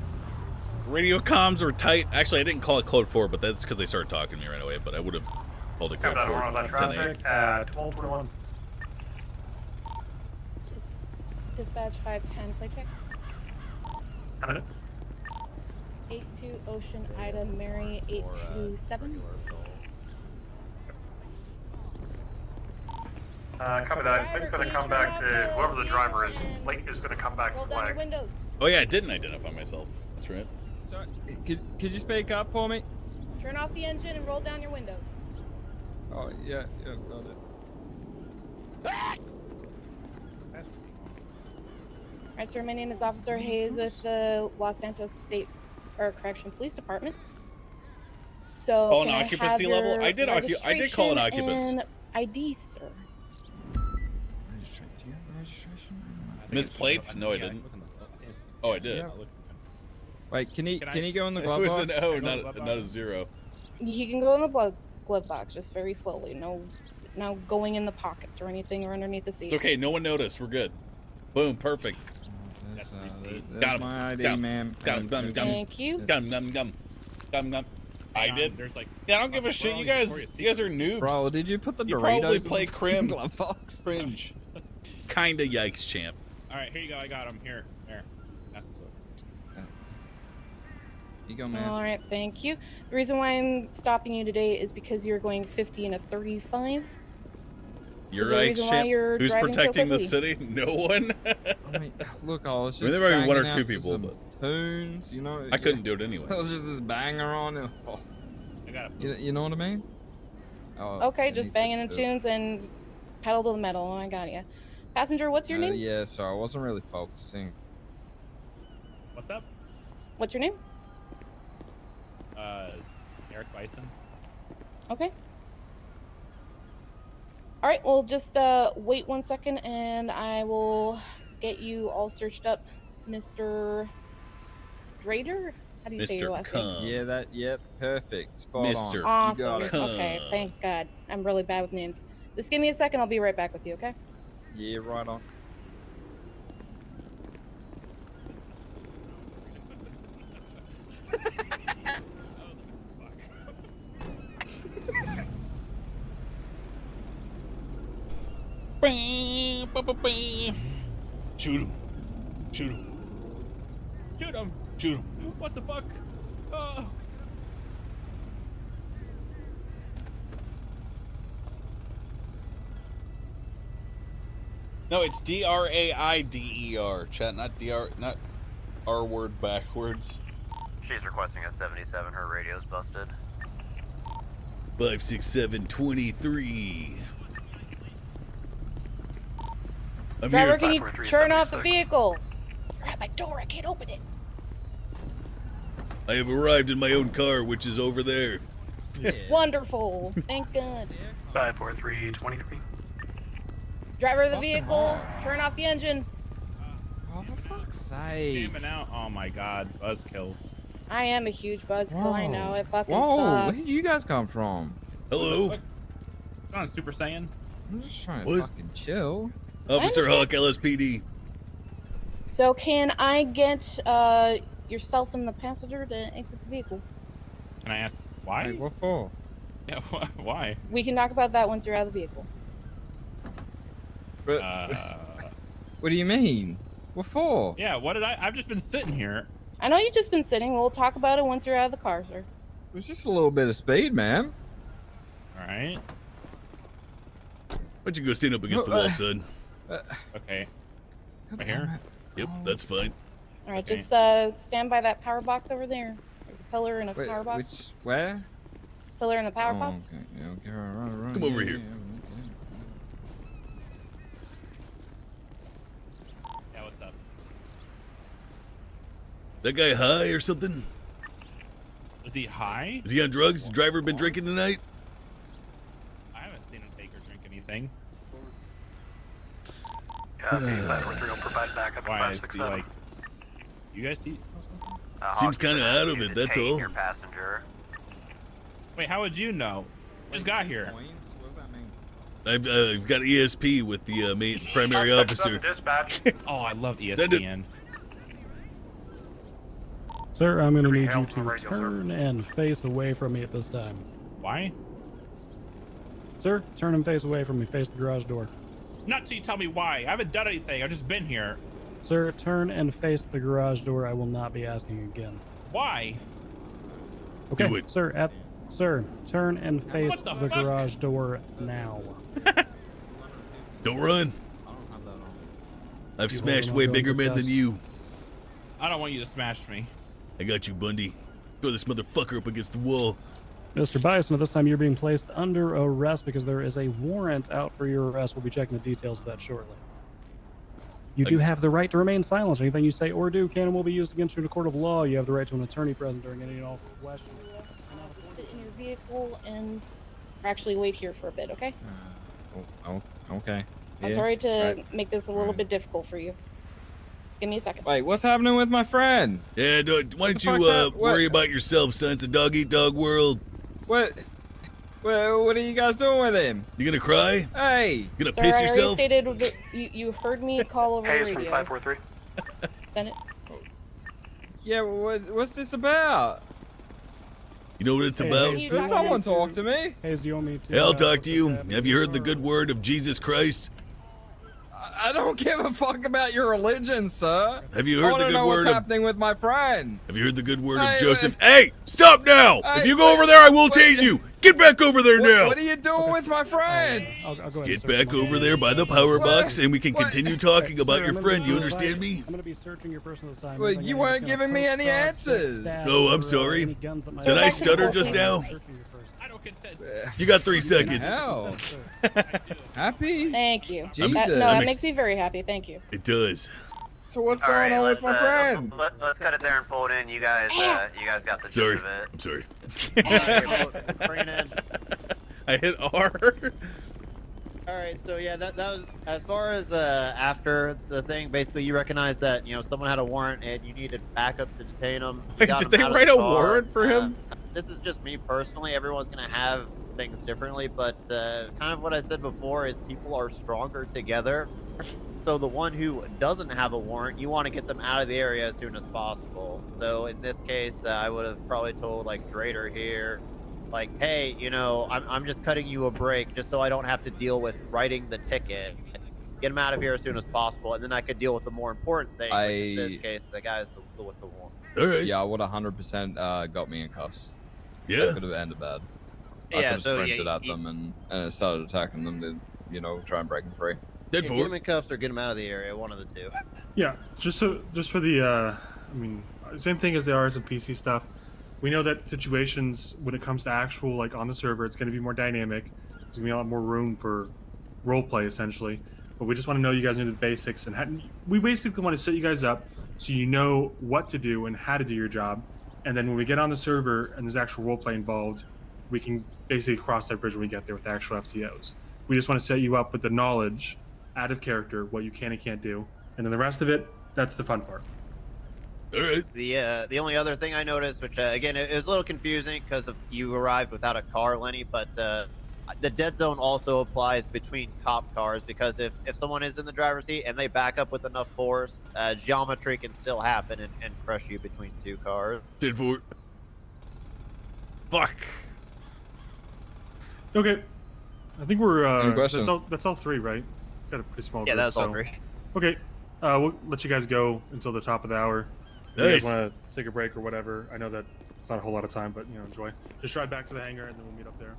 Radio comms were tight. Actually, I didn't call it code 4, but that's because they started talking to me right away. But I would have called it code 4. Traffic at 1221. Dispatch 510, play check. Got it. 82 Ocean Ida Mary 827. Copy that. Thing's gonna come back to whoever the driver is. Lake is gonna come back Roll to down your flag. windows. Oh yeah, I didn't identify myself. That's right. Sorry, could you speak up for me? Turn off the engine and roll down your windows. Oh yeah, got it. Alright, sir, my name is Officer Hayes with the Los Santos State Correction Police Department. So, Call an can I occupancy have level? your I did call an registration occupants. and ID, sir. Miss plates? No, I didn't. Oh, I did. Wait, can he go in the It glove was box? an O, not a 0. He can go in the glove box, just very slowly. No going in the pockets or anything or underneath the seat. It's okay. No one noticed. We're good. Boom. Perfect. Got him. My ID, Got him. ma'am. Got him. Got him. Got him. Thank you. Got him. Got him. Got him. Got him. Got him. I did. Yeah, I don't give a shit. You guys are noobs. Bro, did you put the You Doritos probably in play the crim. glove box? Cringe. Kinda yikes, champ. All right, here you go. I got him. Here. That's You go, man. All right, thank you. The reason why I'm stopping you today is because you're going 50 and a 35. You're Is there a right, reason why champ. you're Who's driving so protecting the quickly? city? No one. I mean, look, I was just. I mean, there might be one or banging two out to people, some but tunes, you know. I couldn't do it anyway. It was just this banger on. And, oh. I got it. You know what I mean? Oh, Okay, and just he's banging good the too. tunes and pedal to the metal. Oh, I got you. Passenger, what's your name? Yeah, so I wasn't really focusing. What's up? What's your name? Eric Bison. Okay. All right, well, just wait 1 second and I will get you all searched up, Mr. Drader? How do you say your last name? Yep, perfect. Spot Mr. on. Awesome. You got it. Okay, thank God. I'm really bad with names. Just give me a second. I'll be right back with you, okay? Yeah, right on. Shoot him. Shoot him. Shoot him. Shoot him. What the fuck? Oh. No, it's D-R-A-I-D-E-R. Chat, not D-R, not R word backwards. She's requesting a 77. Her radio's busted. 56723. I'm Driver, here. can you turn off the vehicle? You're at my door. I can't open it. I have arrived in my own car, which is over there. Wonderful. Thank God. 54323. Driver of the vehicle, turn off the engine. Oh, for fuck's sake. Jamming out. Oh my God. Buzz kills. I am a huge buzzkill. I know. It fucking Whoa, sucks. where did you guys come from? Hello. On Super Saiyan. I'm just trying What? to fucking chill. Officer Hawk, LSPD. So can I get yourself and the passenger to exit the vehicle? Can I ask why? Wait, what for? Yeah, why? We can talk about that once you're out of the vehicle. But, what do you mean? What for? Yeah, what did I've just been sitting here. I know you've just been sitting. We'll talk about it once you're out of the car, sir. It was just a little bit of speed, man. All right. Why don't you go stand up against the wall, son? Okay. Right here? Yep, that's fine. All right, just stand by that power box over there. There's a pillar and a power box. Where? Pillar and a power box. Okay. Yeah, okay, right. Come over here. Yeah, what's up? That guy high or something? Is he high? Is he on drugs? The driver been drinking tonight? I haven't seen him take or drink anything. Copy, 543 will provide backup. Why is he like? You guys see something? Seems kind of out of it, that's all. Your passenger. Wait, how would you know? Just got here. What does that mean? I've got ESP with the main primary officer. Oh, I love Send it. ESPN. Sir, I'm going to need you to turn and face away from me at this time. Why? Sir, turn and face away from me. Face the garage door. Not till you tell me why. I haven't done anything. I've just been here. Sir, turn and face the garage door. I will not be asking again. Why? Okay, Do it. Sir, turn and face the the fuck? garage door now. Don't run. I've You smashed holding way on to bigger him, men than Gus? you. I don't want you to smash me. I got you, Bundy. Throw this motherfucker up against the wall. Mr. Bison, at this time you're being placed under arrest because there is a warrant out for your arrest. We'll be checking the details of that shortly. You do have the right to remain silent. Anything you say or do can and will be used against you in a court of law. You have the right to an attorney present during any and all questions. Just sit in your vehicle and actually wait here for a bit, okay? Okay. I'm Yeah. sorry to Right. make this a little bit difficult for you. Just give me a second. Wait, what's happening with my friend? Yeah, why don't the you fuck's that? What? worry about yourself, son? It's a dog-eat-dog world. What are you guys doing with him? You gonna cry? Hey! You gonna Sir, piss I already yourself? stated that you heard me call over the Hayes from radio. 543. Send it. Yeah, what's this about? You know what it's Hey, about? Hayes, Does someone talk to me? Hayes, do you want me to? Hey, I'll talk look to at you. that Have you heard the car? good word of Jesus Christ? I don't give a fuck about your religion, sir. Have you I heard wanna the good know word what's of? happening with my friend. Have you heard the good word Hey, of Joseph? Hey, stop now! If you go over there, I will tase you. Get back over there now. What are you doing with my friend? I'll go ahead and Get search back my- over there by the power box, and we can continue talking about Sir, your I'm friend. gonna You be- understand me? I'm going to be searching your person this time. Well, Anything you I'm weren't just gonna giving me poke, any prod, answers. stab, Oh, I'm or, sorry. any guns that might Did be- I stutter just now? Searching your person. I don't consent. You got 3 seconds. Hell. Happy? Thank you. Jesus. No, I'm that makes me very happy. Thank you. It does. So what's All going right, on with my friend? Let's cut it there and pull it in. You guys got the gist Sorry. of it. I'm sorry. Bring it in. I hit R. All right, so yeah, that was as far as after the thing. Basically, you recognize that someone had a warrant and you needed backup to detain them. Wait, did they write a warrant for him? This is just me personally. Everyone's gonna have things differently, but kind of what I said before is people are stronger together. So the one who doesn't have a warrant, you want to get them out of the area as soon as possible. So in this case, I would have probably told like Drader here, like, hey, I'm just cutting you a break just so I don't have to deal with writing the ticket. Get him out of here as soon as possible, and then I could deal with the more important thing, which is this case, the guys with the warrant. All right. Yeah, I would 100% got me in cuffs. Yeah. Could have ended bad. I Yeah, could have so, sprinted at them and started attacking them to, try and break them free. Get him in cuffs or get him out of the area, one of the two. Yeah, just for the, same thing as the RS and PC stuff. We know that situations when it comes to actual, like on the server, it's going to be more dynamic. There's going to be a lot more room for role play, essentially. But we just want to know you guys know the basics, and we basically want to set you guys up so you know what to do and how to do your job. And then when we get on the server and there's actual role play involved, we can basically cross that bridge when we get there with the actual FTOs. We just want to set you up with the knowledge out of character, what you can and can't do, and then the rest of it, that's the fun part. All right. The only other thing I noticed, which again it was a little confusing because you arrived without a car, Lenny, but the dead zone also applies between cop cars because if someone is in the driver's seat and they back up with enough force, geometry can still happen and crush you between two cars. 10-4. Fuck. Okay, I think we're Any questions? that's all 3, right? got a pretty small Yeah, group. that was all so- three. Okay, we'll let you guys go until the top of the hour. If you Nice. guys want to take a break or whatever, I know that it's not a whole lot of time, but enjoy. Just drive back to the hangar and then we'll meet up there.